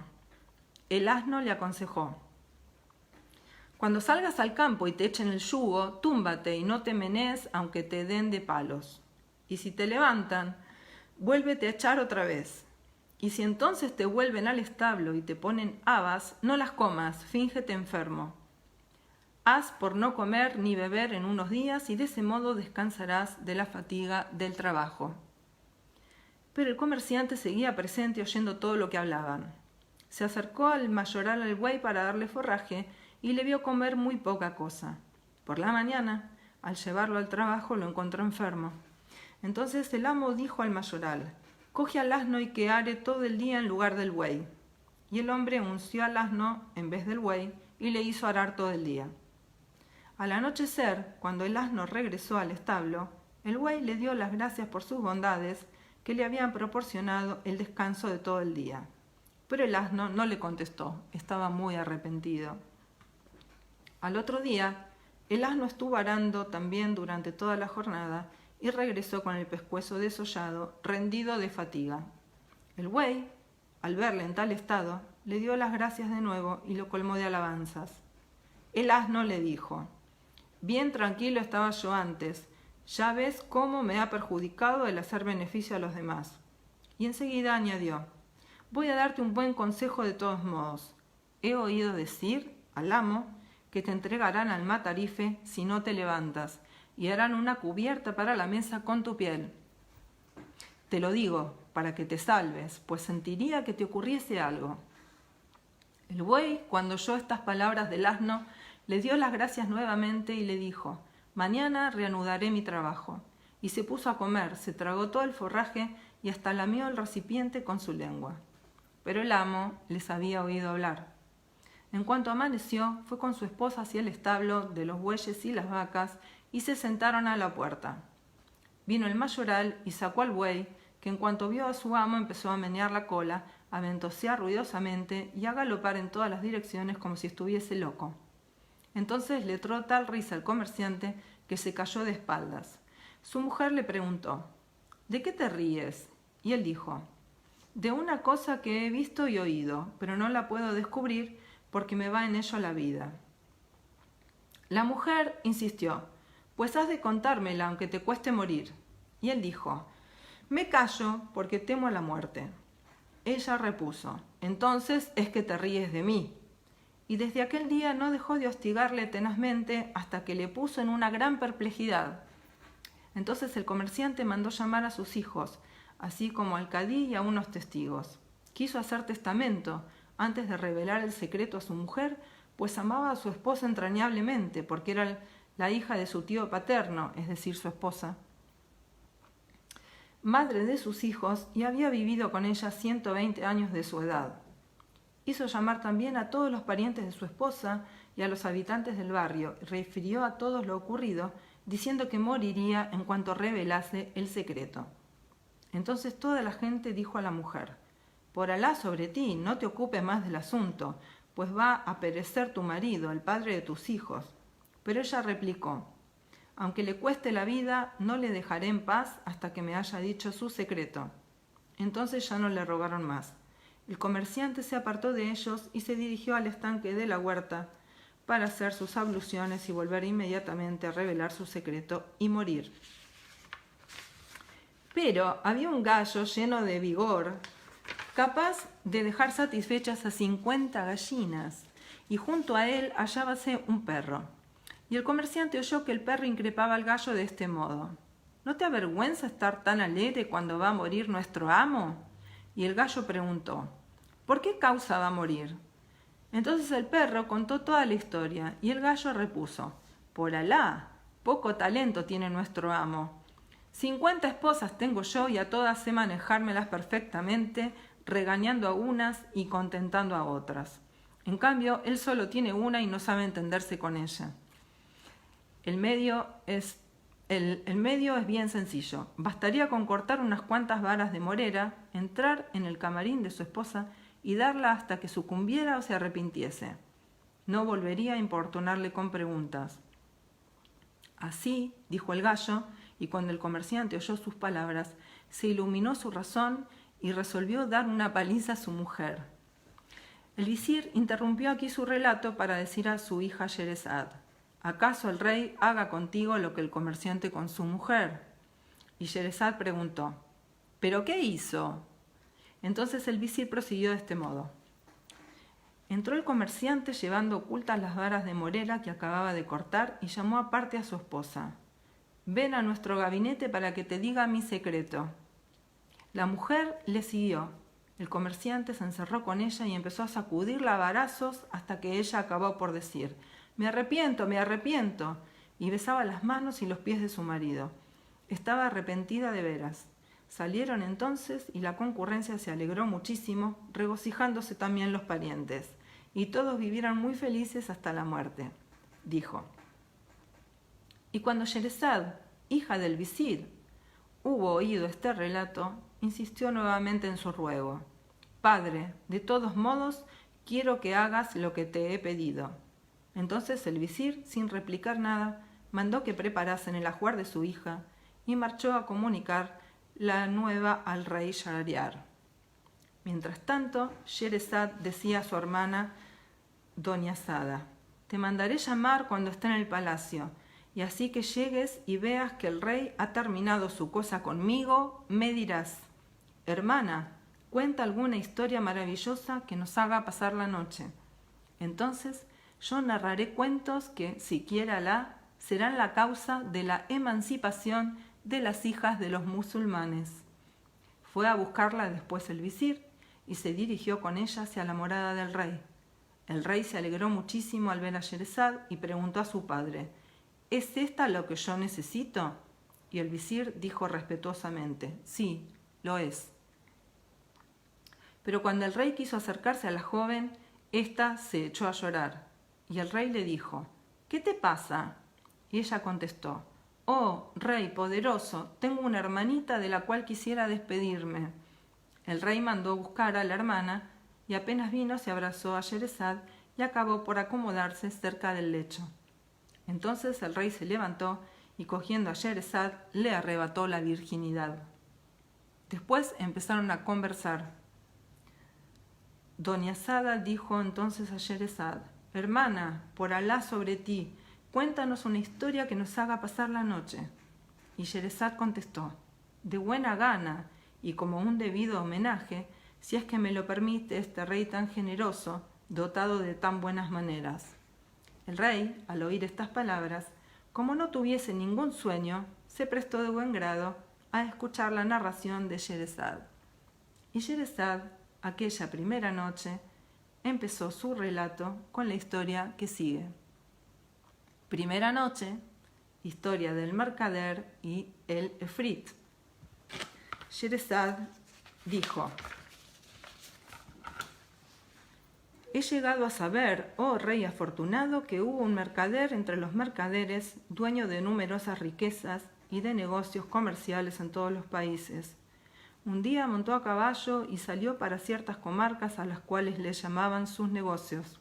S1: El asno le aconsejó: cuando salgas al campo y te echen el yugo, túmbate y no te menees aunque te den de palos. Y si te levantan, vuélvete a echar otra vez. Y si entonces te vuelven al establo y te ponen habas, no las comas, fíngete enfermo. Haz por no comer ni beber en unos días y de ese modo descansarás de la fatiga del trabajo. Pero el comerciante seguía presente oyendo todo lo que hablaban. Se acercó al mayoral al buey para darle forraje y le vio comer muy poca cosa. Por la mañana, al llevarlo al trabajo, lo encontró enfermo. Entonces el amo dijo al mayoral: coge al asno y que are todo el día en lugar del buey. Y el hombre unció al asno en vez del buey y le hizo arar todo el día. Al anochecer, cuando el asno regresó al establo, el buey le dio las gracias por sus bondades que le habían proporcionado el descanso de todo el día. Pero el asno no le contestó, estaba muy arrepentido. Al otro día, el asno estuvo arando también durante toda la jornada y regresó con el pescuezo desollado, rendido de fatiga. El buey, al verle en tal estado, le dio las gracias de nuevo y lo colmó de alabanzas. El asno le dijo: bien tranquilo estaba yo antes, ya ves cómo me ha perjudicado el hacer beneficio a los demás. Y enseguida añadió: voy a darte un buen consejo de todos modos. He oído decir al amo que te entregarán al matarife si no te levantas, y harán una cubierta para la mesa con tu piel. Te lo digo para que te salves, pues sentiría que te ocurriese algo. El buey, cuando oyó estas palabras del asno, le dio las gracias nuevamente y le dijo: mañana reanudaré mi trabajo. Y se puso a comer, se tragó todo el forraje y hasta lamió el recipiente con su lengua. Pero el amo les había oído hablar. En cuanto amaneció, fue con su esposa hacia el establo de los bueyes y las vacas y se sentaron a la puerta. Vino el mayoral y sacó al buey, que en cuanto vio a su amo empezó a menear la cola, a ventosear ruidosamente y a galopar en todas las direcciones como si estuviese loco. Entonces le entró tal risa al comerciante que se cayó de espaldas. Su mujer le preguntó: ¿de qué te ríes? Y él dijo: de una cosa que he visto y oído, pero no la puedo descubrir porque me va en ello la vida. La mujer insistió: pues has de contármela aunque te cueste morir. Y él dijo: me callo porque temo a la muerte. Ella repuso: entonces es que te ríes de mí. Y desde aquel día no dejó de hostigarle tenazmente hasta que le puso en una gran perplejidad. Entonces el comerciante mandó llamar a sus hijos, así como al cadí y a unos testigos. Quiso hacer testamento antes de revelar el secreto a su mujer, pues amaba a su esposa entrañablemente, porque era la hija de su tío paterno, es decir, su esposa, madre de sus hijos, y había vivido con ella 120 años de su edad. Hizo llamar también a todos los parientes de su esposa y a los habitantes del barrio, y refirió a todos lo ocurrido, diciendo que moriría en cuanto revelase el secreto. Entonces toda la gente dijo a la mujer: por Alá sobre ti, no te ocupes más del asunto, pues va a perecer tu marido, el padre de tus hijos. Pero ella replicó: aunque le cueste la vida, no le dejaré en paz hasta que me haya dicho su secreto. Entonces ya no le rogaron más. El comerciante se apartó de ellos y se dirigió al estanque de la huerta para hacer sus abluciones y volver inmediatamente a revelar su secreto y morir. Pero había un gallo lleno de vigor, capaz de dejar satisfechas a 50 gallinas, y junto a él hallábase un perro. Y el comerciante oyó que el perro increpaba al gallo de este modo: ¿no te avergüenza estar tan alegre cuando va a morir nuestro amo? Y el gallo preguntó: ¿por qué causa va a morir? Entonces el perro contó toda la historia, y el gallo repuso: por Alá, poco talento tiene nuestro amo. 50 esposas tengo yo y a todas sé manejármelas perfectamente, regañando a unas y contentando a otras. En cambio, él solo tiene una y no sabe entenderse con ella. El medio es bien sencillo. Bastaría con cortar unas cuantas varas de morera, entrar en el camarín de su esposa y darla hasta que sucumbiera o se arrepintiese. No volvería a importunarle con preguntas. Así, dijo el gallo, y cuando el comerciante oyó sus palabras, se iluminó su razón y resolvió dar una paliza a su mujer. El visir interrumpió aquí su relato para decir a su hija Sherezad: ¿acaso el rey haga contigo lo que el comerciante con su mujer? Y Sherezad preguntó: ¿pero qué hizo? Entonces el visir prosiguió de este modo: entró el comerciante llevando ocultas las varas de morera que acababa de cortar y llamó aparte a su esposa: ven a nuestro gabinete para que te diga mi secreto. La mujer le siguió. El comerciante se encerró con ella y empezó a sacudirla a varazos hasta que ella acabó por decir: me arrepiento, y besaba las manos y los pies de su marido. Estaba arrepentida de veras. Salieron entonces y la concurrencia se alegró muchísimo, regocijándose también los parientes, y todos vivieron muy felices hasta la muerte. Dijo. Y cuando Sherezad, hija del visir, hubo oído este relato, insistió nuevamente en su ruego: Padre, de todos modos, quiero que hagas lo que te he pedido. Entonces el visir, sin replicar nada, mandó que preparasen el ajuar de su hija y marchó a comunicar la nueva al rey Shahriar. Mientras tanto, Sherezad decía a su hermana Doniazada: te mandaré llamar cuando esté en el palacio, y así que llegues y veas que el rey ha terminado su cosa conmigo, me dirás: hermana, cuenta alguna historia maravillosa que nos haga pasar la noche. Entonces yo narraré cuentos que, si quiere Alá, serán la causa de la emancipación de las hijas de los musulmanes. Fue a buscarla después el visir y se dirigió con ella hacia la morada del rey. El rey se alegró muchísimo al ver a Sherezad y preguntó a su padre: ¿es esta lo que yo necesito? Y el visir dijo respetuosamente: sí, lo es. Pero cuando el rey quiso acercarse a la joven, ésta se echó a llorar, y el rey le dijo: ¿qué te pasa? Y ella contestó: oh, rey poderoso, tengo una hermanita de la cual quisiera despedirme. El rey mandó buscar a la hermana, y apenas vino se abrazó a Sherezad y acabó por acomodarse cerca del lecho. Entonces el rey se levantó y, cogiendo a Sherezad, le arrebató la virginidad. Después empezaron a conversar. Doniazada dijo entonces a Sherezad: hermana, por Alá sobre ti, cuéntanos una historia que nos haga pasar la noche. Y Sherezad contestó, de buena gana y como un debido homenaje, si es que me lo permite este rey tan generoso, dotado de tan buenas maneras. El rey, al oír estas palabras, como no tuviese ningún sueño, se prestó de buen grado a escuchar la narración de Sherezad. Y Sherezad, aquella primera noche, empezó su relato con la historia que sigue. Primera noche, historia del mercader y el efrit. Sherezad dijo, he llegado a saber, oh rey afortunado, que hubo un mercader entre los mercaderes, dueño de numerosas riquezas y de negocios comerciales en todos los países. Un día montó a caballo y salió para ciertas comarcas a las cuales le llamaban sus negocios.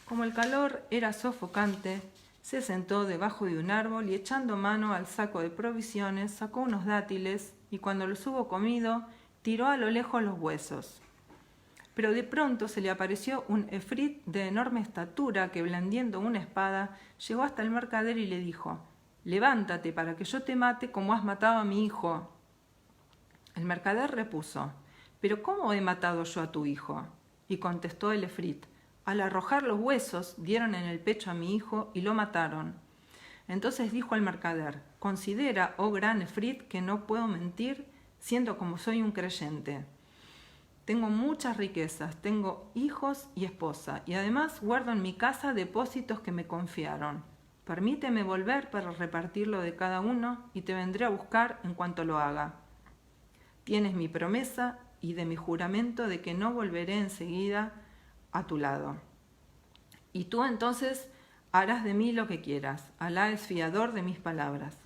S1: Como el calor era sofocante, se sentó debajo de un árbol y echando mano al saco de provisiones, sacó unos dátiles y cuando los hubo comido, tiró a lo lejos los huesos. Pero de pronto se le apareció un efrit de enorme estatura que, blandiendo una espada, llegó hasta el mercader y le dijo, «Levántate para que yo te mate como has matado a mi hijo». El mercader repuso, «¿Pero cómo he matado yo a tu hijo?». Y contestó el efrit, «Al arrojar los huesos, dieron en el pecho a mi hijo y lo mataron». Entonces dijo al mercader, «Considera, oh gran efrit, que no puedo mentir, siendo como soy un creyente. Tengo muchas riquezas, tengo hijos y esposa, y además guardo en mi casa depósitos que me confiaron. Permíteme volver para repartirlo de cada uno y te vendré a buscar en cuanto lo haga. Tienes mi promesa y de mi juramento de que no volveré enseguida a tu lado. Y tú entonces harás de mí lo que quieras. Alá es fiador de mis palabras».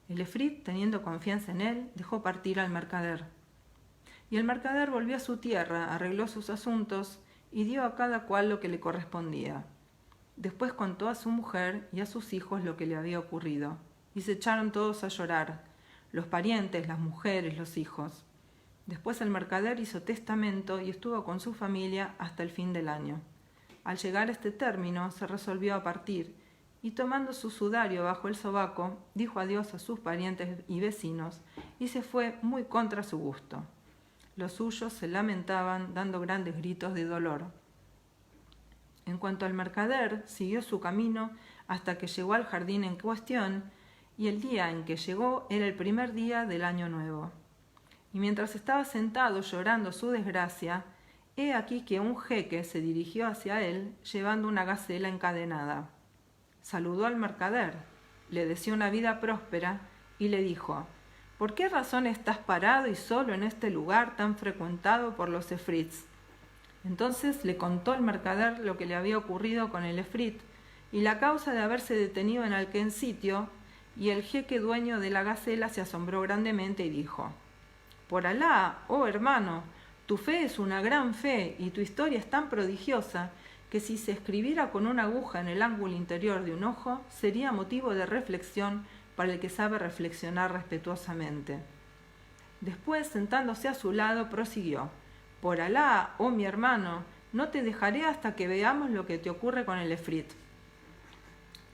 S1: El efrit, teniendo confianza en él, dejó partir al mercader. Y el mercader volvió a su tierra, arregló sus asuntos y dio a cada cual lo que le correspondía. Después contó a su mujer y a sus hijos lo que le había ocurrido, y se echaron todos a llorar, los parientes, las mujeres, los hijos. Después el mercader hizo testamento y estuvo con su familia hasta el fin del año. Al llegar a este término, se resolvió a partir, y tomando su sudario bajo el sobaco, dijo adiós a sus parientes y vecinos, y se fue muy contra su gusto. Los suyos se lamentaban, dando grandes gritos de dolor. En cuanto al mercader, siguió su camino hasta que llegó al jardín en cuestión, y el día en que llegó era el primer día del año nuevo. Y mientras estaba sentado llorando su desgracia, he aquí que un jeque se dirigió hacia él, llevando una gacela encadenada. Saludó al mercader, le deseó una vida próspera y le dijo, «¿Por qué razón estás parado y solo en este lugar tan frecuentado por los efrits?». Entonces le contó el mercader lo que le había ocurrido con el efrit y la causa de haberse detenido en aquel sitio, y el jeque dueño de la gacela se asombró grandemente y dijo, «Por Alá, oh hermano, tu fe es una gran fe y tu historia es tan prodigiosa que si se escribiera con una aguja en el ángulo interior de un ojo, sería motivo de reflexión para el que sabe reflexionar respetuosamente». Después, sentándose a su lado, prosiguió, «Por Alá, oh mi hermano, no te dejaré hasta que veamos lo que te ocurre con el efrit».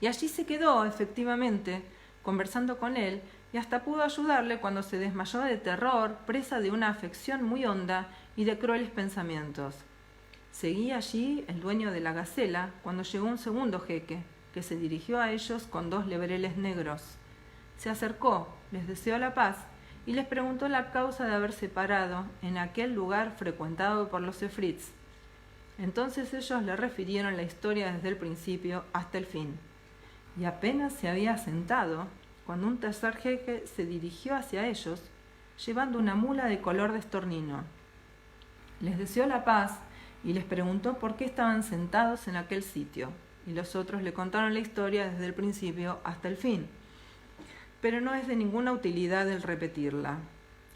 S1: Y allí se quedó, efectivamente, conversando con él, y hasta pudo ayudarle cuando se desmayó de terror, presa de una afección muy honda y de crueles pensamientos. Seguía allí el dueño de la gacela cuando llegó un segundo jeque, que se dirigió a ellos con 2 lebreles negros. Se acercó, les deseó la paz y les preguntó la causa de haberse parado en aquel lugar frecuentado por los efrits. Entonces ellos le refirieron la historia desde el principio hasta el fin. Y apenas se había sentado, cuando un tercer jeque se dirigió hacia ellos, llevando una mula de color de estornino. Les deseó la paz y les preguntó por qué estaban sentados en aquel sitio, y los otros le contaron la historia desde el principio hasta el fin. Pero no es de ninguna utilidad el repetirla.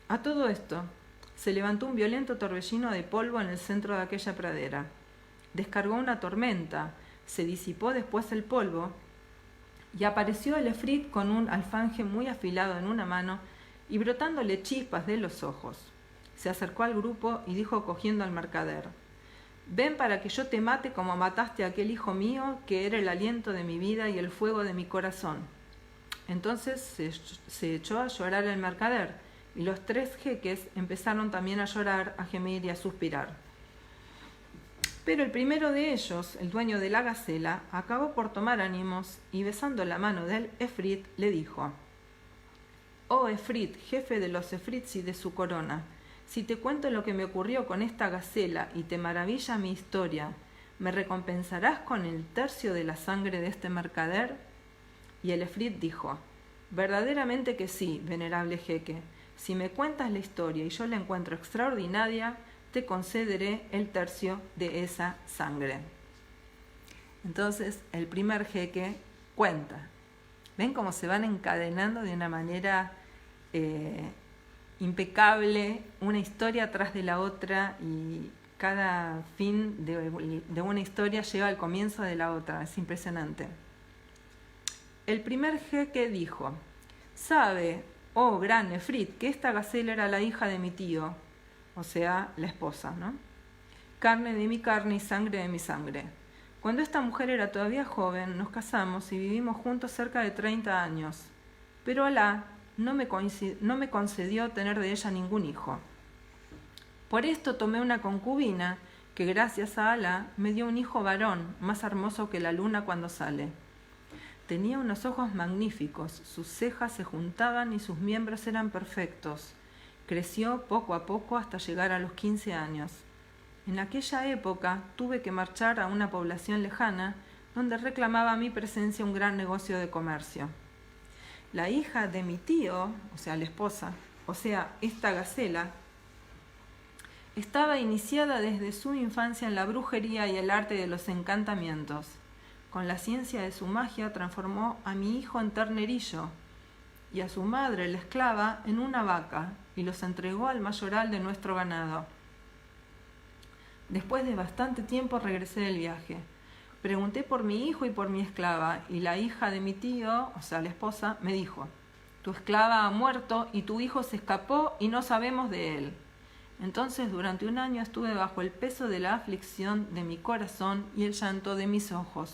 S1: A todo esto, se levantó un violento torbellino de polvo en el centro de aquella pradera. Descargó una tormenta, se disipó después el polvo, y apareció el efrit con un alfanje muy afilado en una mano y brotándole chispas de los ojos. Se acercó al grupo y dijo cogiendo al mercader, ven para que yo te mate como mataste a aquel hijo mío, que era el aliento de mi vida y el fuego de mi corazón. Entonces se echó a llorar el mercader, y los 3 jeques empezaron también a llorar, a gemir y a suspirar. Pero el primero de ellos, el dueño de la gacela, acabó por tomar ánimos y besando la mano del efrit le dijo: «Oh efrit, jefe de los efrits y de su corona, si te cuento lo que me ocurrió con esta gacela y te maravilla mi historia, ¿me recompensarás con el tercio de la sangre de este mercader?» Y el efrit dijo: «Verdaderamente que sí, venerable jeque. Si me cuentas la historia y yo la encuentro extraordinaria, te concederé el tercio de esa sangre». Entonces el primer jeque cuenta. ¿Ven cómo se van encadenando de una manera impecable, una historia tras de la otra, y cada fin de una historia lleva al comienzo de la otra? Es impresionante. El primer jeque dijo: «Sabe, oh gran efrit, que esta gacela era la hija de mi tío», o sea, la esposa, ¿no? «Carne de mi carne y sangre de mi sangre. Cuando esta mujer era todavía joven, nos casamos y vivimos juntos cerca de 30 años. Pero Alá no me concedió tener de ella ningún hijo. Por esto tomé una concubina que, gracias a Alá, me dio un hijo varón, más hermoso que la luna cuando sale. Tenía unos ojos magníficos, sus cejas se juntaban y sus miembros eran perfectos. Creció poco a poco hasta llegar a los 15 años. En aquella época tuve que marchar a una población lejana donde reclamaba mi presencia un gran negocio de comercio. La hija de mi tío, o sea, la esposa, o sea, esta gacela, estaba iniciada desde su infancia en la brujería y el arte de los encantamientos. Con la ciencia de su magia transformó a mi hijo en ternerillo y a su madre, la esclava, en una vaca, y los entregó al mayoral de nuestro ganado. Después de bastante tiempo regresé del viaje. Pregunté por mi hijo y por mi esclava, y la hija de mi tío, o sea, la esposa, me dijo: «Tu esclava ha muerto y tu hijo se escapó y no sabemos de él». Entonces durante un año estuve bajo el peso de la aflicción de mi corazón y el llanto de mis ojos.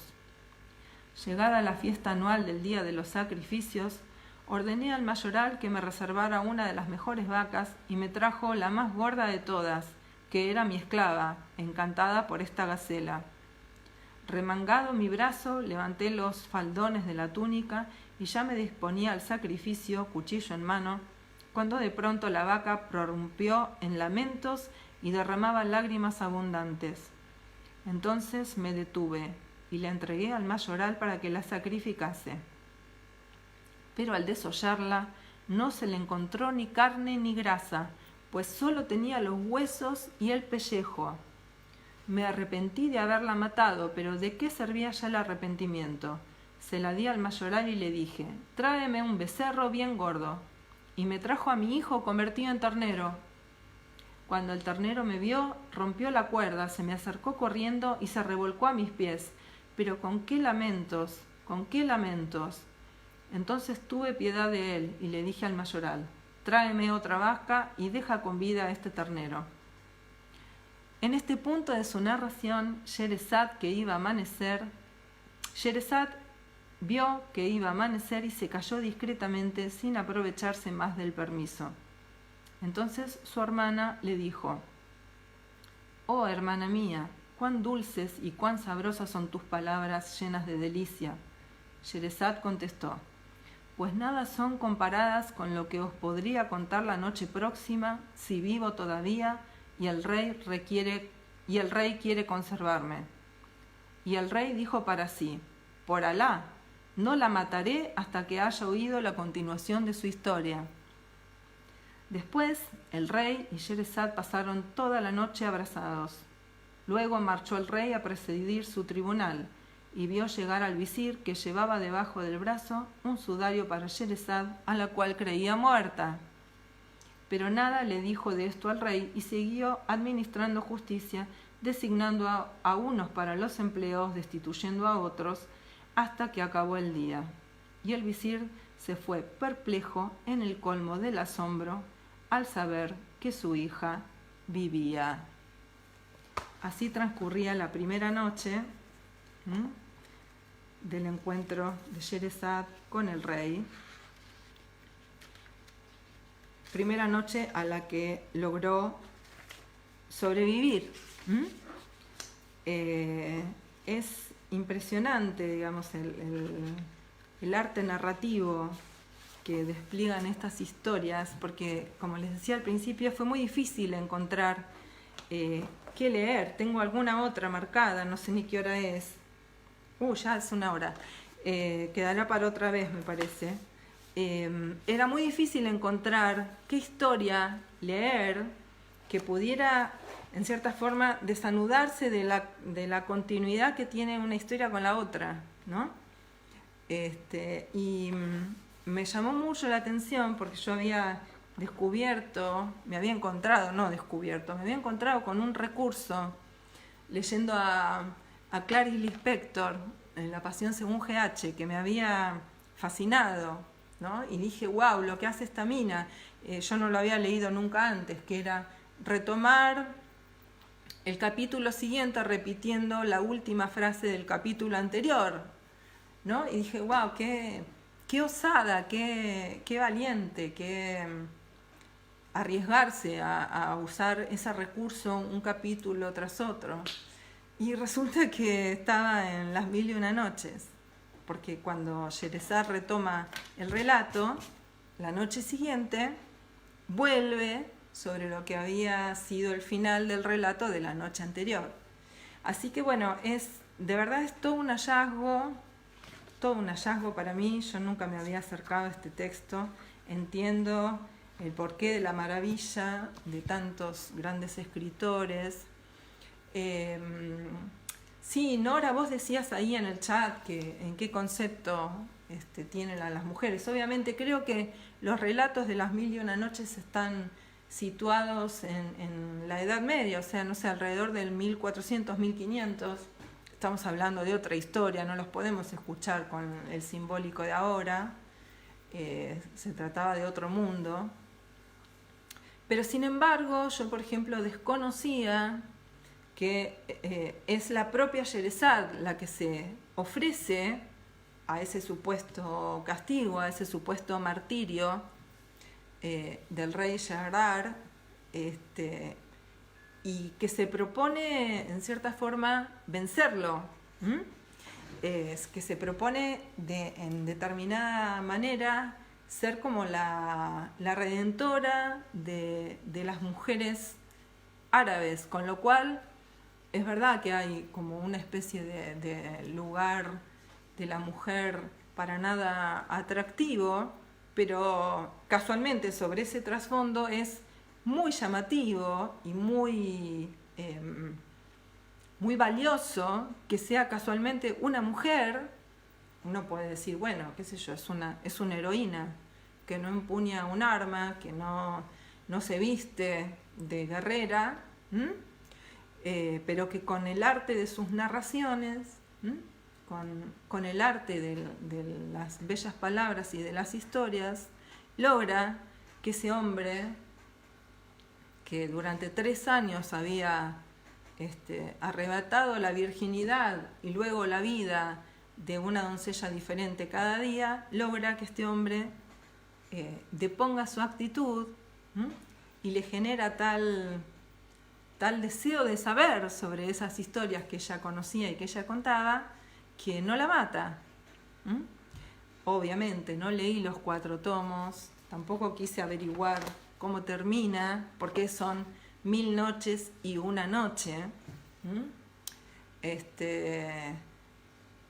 S1: Llegada la fiesta anual del día de los sacrificios, ordené al mayoral que me reservara una de las mejores vacas y me trajo la más gorda de todas, que era mi esclava, encantada por esta gacela. Remangado mi brazo, levanté los faldones de la túnica y ya me disponía al sacrificio, cuchillo en mano, cuando de pronto la vaca prorrumpió en lamentos y derramaba lágrimas abundantes. Entonces me detuve y la entregué al mayoral para que la sacrificase. Pero al desollarla no se le encontró ni carne ni grasa, pues solo tenía los huesos y el pellejo. Me arrepentí de haberla matado, pero ¿de qué servía ya el arrepentimiento? Se la di al mayoral y le dije: «Tráeme un becerro bien gordo». Y me trajo a mi hijo convertido en ternero. Cuando el ternero me vio, rompió la cuerda, se me acercó corriendo y se revolcó a mis pies. Pero con qué lamentos, con qué lamentos. Entonces tuve piedad de él y le dije al mayoral: «Tráeme otra vaca y deja con vida a este ternero». En este punto de su narración, Sherezad vio que iba a amanecer y se cayó discretamente sin aprovecharse más del permiso. Entonces su hermana le dijo: «Oh hermana mía, cuán dulces y cuán sabrosas son tus palabras llenas de delicia». Sherezad contestó: «Pues nada son comparadas con lo que os podría contar la noche próxima, si vivo todavía y el rey quiere conservarme». Y el rey dijo para sí: «Por Alá, no la mataré hasta que haya oído la continuación de su historia». Después el rey y Sherezad pasaron toda la noche abrazados. Luego marchó el rey a presidir su tribunal y vio llegar al visir, que llevaba debajo del brazo un sudario para Sherezad, a la cual creía muerta. Pero nada le dijo de esto al rey y siguió administrando justicia, designando a unos para los empleos, destituyendo a otros, hasta que acabó el día. Y el visir se fue perplejo en el colmo del asombro al saber que su hija vivía. así transcurría la primera noche del encuentro de Sherezad con el rey. Primera noche a la que logró sobrevivir. Es impresionante, digamos, el arte narrativo que despliegan estas historias, porque, como les decía al principio, fue muy difícil encontrar qué leer. Tengo alguna otra marcada, no sé ni qué hora es. Ya es 1 hora. Quedará para otra vez, me parece. Era muy difícil encontrar qué historia leer que pudiera, en cierta forma, desanudarse de la continuidad que tiene una historia con la otra, ¿no? Y me llamó mucho la atención porque yo me había encontrado con un recurso leyendo a Clarice Lispector en La Pasión según G.H., que me había fascinado, ¿no? Y dije, wow, lo que hace esta mina, yo no lo había leído nunca antes, que era retomar el capítulo siguiente repitiendo la última frase del capítulo anterior, ¿no? Y dije, wow, qué osada, qué valiente, qué arriesgarse a usar ese recurso un capítulo tras otro. Y resulta que estaba en Las Mil y Una Noches, porque cuando Sherezad retoma el relato, la noche siguiente vuelve sobre lo que había sido el final del relato de la noche anterior. Así que bueno, de verdad es todo un hallazgo para mí. Yo nunca me había acercado a este texto. Entiendo el porqué de la maravilla de tantos grandes escritores. Sí, Nora, vos decías ahí en el chat que en qué concepto tienen a las mujeres. Obviamente creo que los relatos de Las Mil y Una Noches están situados en la Edad Media, o sea, no sé, alrededor del 1400, 1500. Estamos hablando de otra historia, no los podemos escuchar con el simbólico de ahora. Se trataba de otro mundo. Pero sin embargo, yo por ejemplo desconocía que es la propia Sherezad la que se ofrece a ese supuesto castigo, a ese supuesto martirio del rey Shahryar, y que se propone en cierta forma vencerlo, que se propone en determinada manera ser como la redentora de las mujeres árabes, con lo cual es verdad que hay como una especie de lugar de la mujer para nada atractivo, pero casualmente sobre ese trasfondo es muy llamativo y muy valioso que sea casualmente una mujer. Uno puede decir, bueno, qué sé yo, es una heroína que no empuña un arma, que no se viste de guerrera, pero que con el arte de sus narraciones, con el arte de las bellas palabras y de las historias, logra que ese hombre, que durante 3 años había arrebatado la virginidad y luego la vida de una doncella diferente cada día, logra que este hombre deponga su actitud y le genera tal deseo de saber sobre esas historias que ella conocía y que ella contaba, que no la mata. Obviamente no leí los 4 tomos, tampoco quise averiguar cómo termina, porque son 1000 noches y una noche.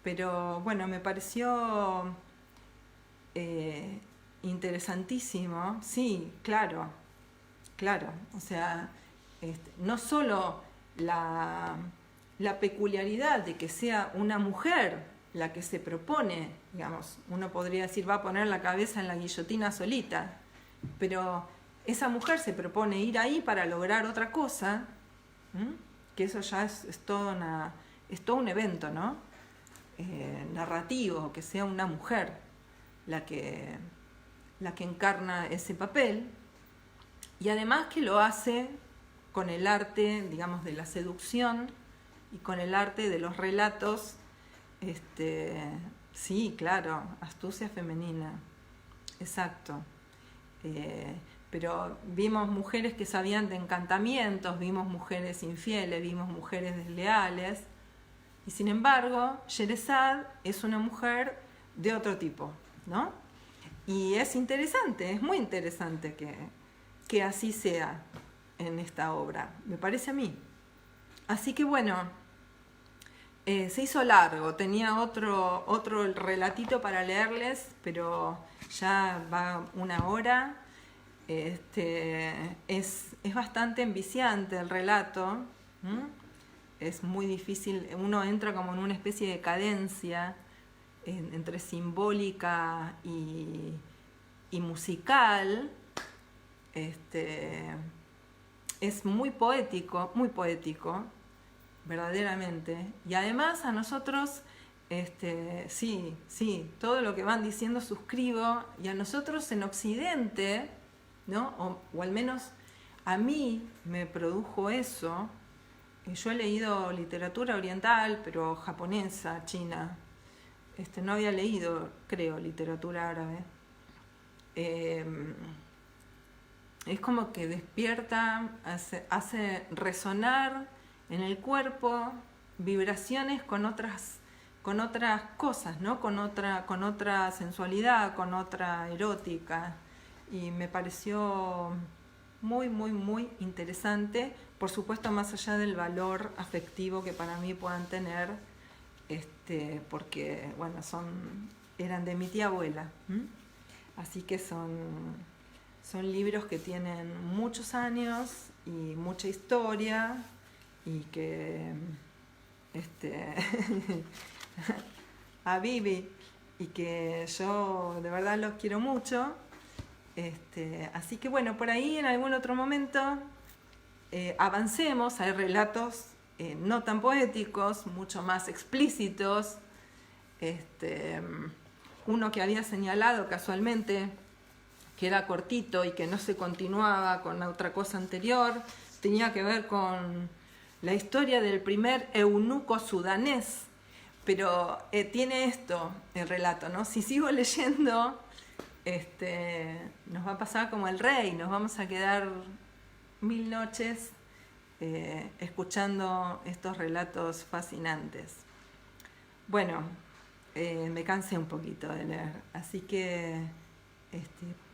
S1: Pero bueno, me pareció interesantísimo. Sí, claro, o sea, no solo la peculiaridad de que sea una mujer la que se propone, digamos, uno podría decir va a poner la cabeza en la guillotina solita, pero esa mujer se propone ir ahí para lograr otra cosa, que eso ya es todo un evento, ¿no? Narrativo, que sea una mujer la que encarna ese papel, y además que lo hace con el arte, digamos, de la seducción y con el arte de los relatos. Sí, claro, astucia femenina, exacto. Pero vimos mujeres que sabían de encantamientos, vimos mujeres infieles, vimos mujeres desleales, y sin embargo, Sherezad es una mujer de otro tipo, ¿no? Y es interesante, es muy interesante que así sea en esta obra, me parece a mí. Así que bueno, se hizo largo, tenía otro relatito para leerles, pero ya va 1 hora. Es bastante enviciante el relato, es muy difícil, uno entra como en una especie de cadencia entre simbólica y musical. Es muy poético, verdaderamente. Y además a nosotros, sí, todo lo que van diciendo suscribo, y a nosotros en Occidente, ¿no? O al menos a mí me produjo eso. Yo he leído literatura oriental, pero japonesa, china. No había leído, creo, literatura árabe. Es como que despierta, hace resonar en el cuerpo vibraciones con otras cosas, ¿no? Con otra sensualidad, con otra erótica. Y me pareció muy, muy, muy interesante, por supuesto más allá del valor afectivo que para mí puedan tener, porque, bueno, eran de mi tía abuela, así que son libros que tienen muchos años y mucha historia, y que a Bibi, y que yo de verdad los quiero mucho. Así que bueno, por ahí en algún otro momento avancemos. Hay relatos no tan poéticos, mucho más explícitos. Uno que había señalado casualmente, que era cortito y que no se continuaba con la otra cosa anterior, tenía que ver con la historia del primer eunuco sudanés. Pero tiene esto el relato, ¿no? Si sigo leyendo, nos va a pasar como el rey, nos vamos a quedar 1000 noches escuchando estos relatos fascinantes. Bueno, me cansé un poquito de leer, así que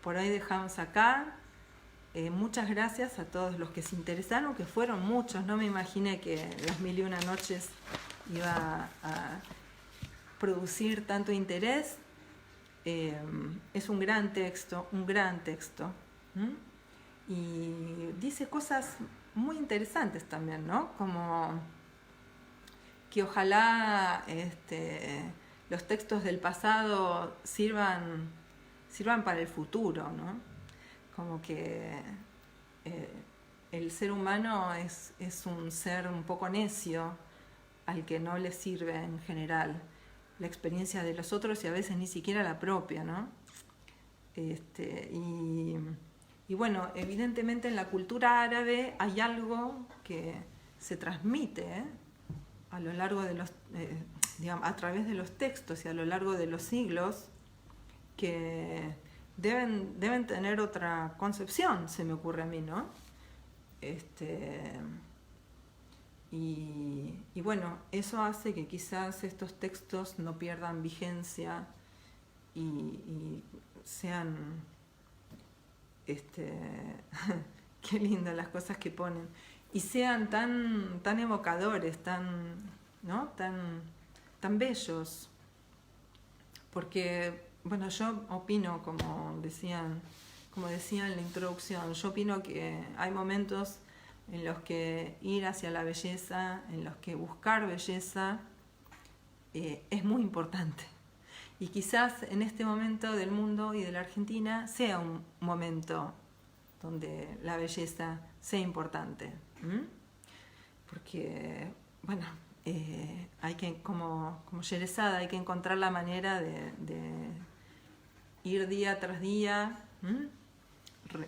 S1: por hoy dejamos acá. Muchas gracias a todos los que se interesaron, que fueron muchos. No me imaginé que las 1001 noches iba a producir tanto interés. Es un gran texto, y dice cosas muy interesantes también, ¿no? Como que ojalá los textos del pasado sirvan para el futuro, ¿no? Como que el ser humano es un ser un poco necio, al que no le sirve en general la experiencia de los otros y a veces ni siquiera la propia, ¿no? Y bueno, evidentemente en la cultura árabe hay algo que se transmite a lo largo de digamos, a través de los textos y a lo largo de los siglos, que deben tener otra concepción, se me ocurre a mí, ¿no? Y bueno, eso hace que quizás estos textos no pierdan vigencia y sean, qué lindas las cosas que ponen, y sean tan evocadores, ¿no? tan bellos, porque, bueno, yo opino, como decía en la introducción, yo opino que hay momentos en los que ir hacia la belleza, en los que buscar belleza es muy importante. Y quizás en este momento del mundo y de la Argentina sea un momento donde la belleza sea importante. Porque, bueno, hay que, como Sherezad, hay que encontrar la manera de ir día tras día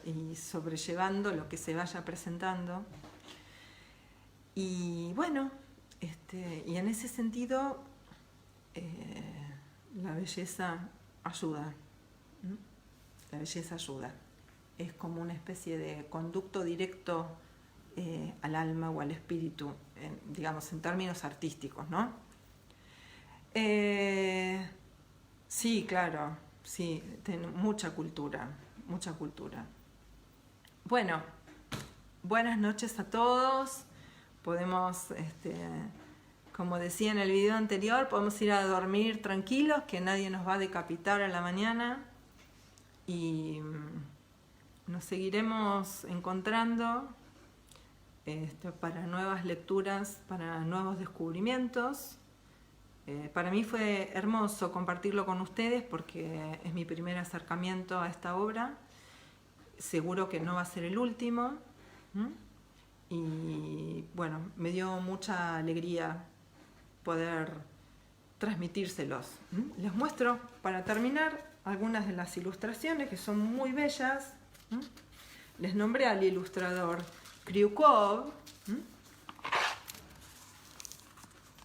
S1: y sobrellevando lo que se vaya presentando. Y bueno, y en ese sentido, la belleza ayuda. La belleza ayuda. Es como una especie de conducto directo al alma o al espíritu, digamos, en términos artísticos, ¿no? Sí, claro, sí, mucha cultura, mucha cultura. Bueno, buenas noches a todos. Podemos, como decía en el video anterior, podemos ir a dormir tranquilos, que nadie nos va a decapitar a la mañana. Y nos seguiremos encontrando para nuevas lecturas, para nuevos descubrimientos. Para mí fue hermoso compartirlo con ustedes porque es mi primer acercamiento a esta obra. Seguro que no va a ser el último. Y bueno, me dio mucha alegría poder transmitírselos. Les muestro, para terminar, algunas de las ilustraciones que son muy bellas. Les nombré al ilustrador Kryukov.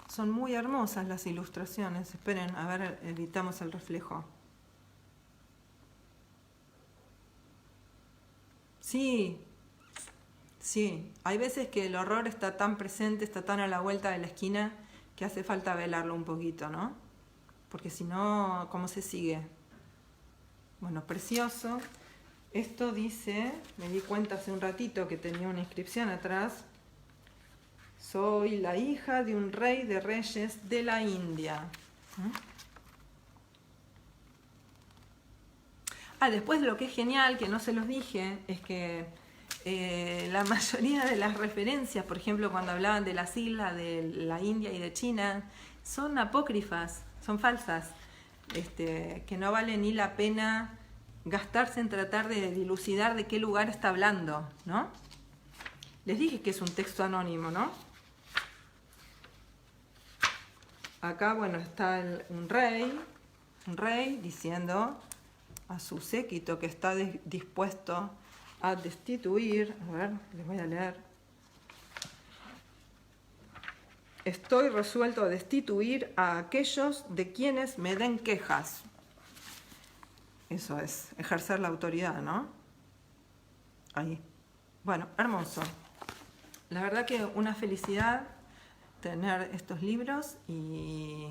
S1: Son muy hermosas las ilustraciones. Esperen, a ver, evitamos el reflejo. Sí, sí. Hay veces que el horror está tan presente, está tan a la vuelta de la esquina, que hace falta velarlo un poquito, ¿no? Porque si no, ¿cómo se sigue? Bueno, precioso. Esto dice, me di cuenta hace un ratito que tenía una inscripción atrás. Soy la hija de un rey de reyes de la India. Después lo que es genial, que no se los dije, es que la mayoría de las referencias, por ejemplo, cuando hablaban de las islas de la India y de China, son apócrifas, son falsas, que no vale ni la pena gastarse en tratar de dilucidar de qué lugar está hablando, ¿no? Les dije que es un texto anónimo, ¿no? Acá, bueno, está un rey diciendo a su séquito que está dispuesto a destituir. A ver, les voy a leer. Estoy resuelto a destituir a aquellos de quienes me den quejas. Eso es, ejercer la autoridad, ¿no? Ahí. Bueno, hermoso. La verdad que una felicidad tener estos libros y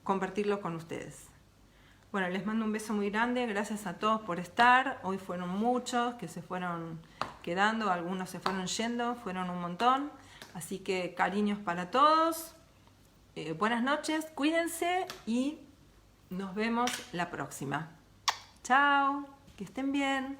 S1: compartirlos con ustedes. Bueno, les mando un beso muy grande, gracias a todos por estar. Hoy fueron muchos que se fueron quedando, algunos se fueron yendo, fueron un montón. Así que cariños para todos. Buenas noches, cuídense y nos vemos la próxima. Chao, que estén bien.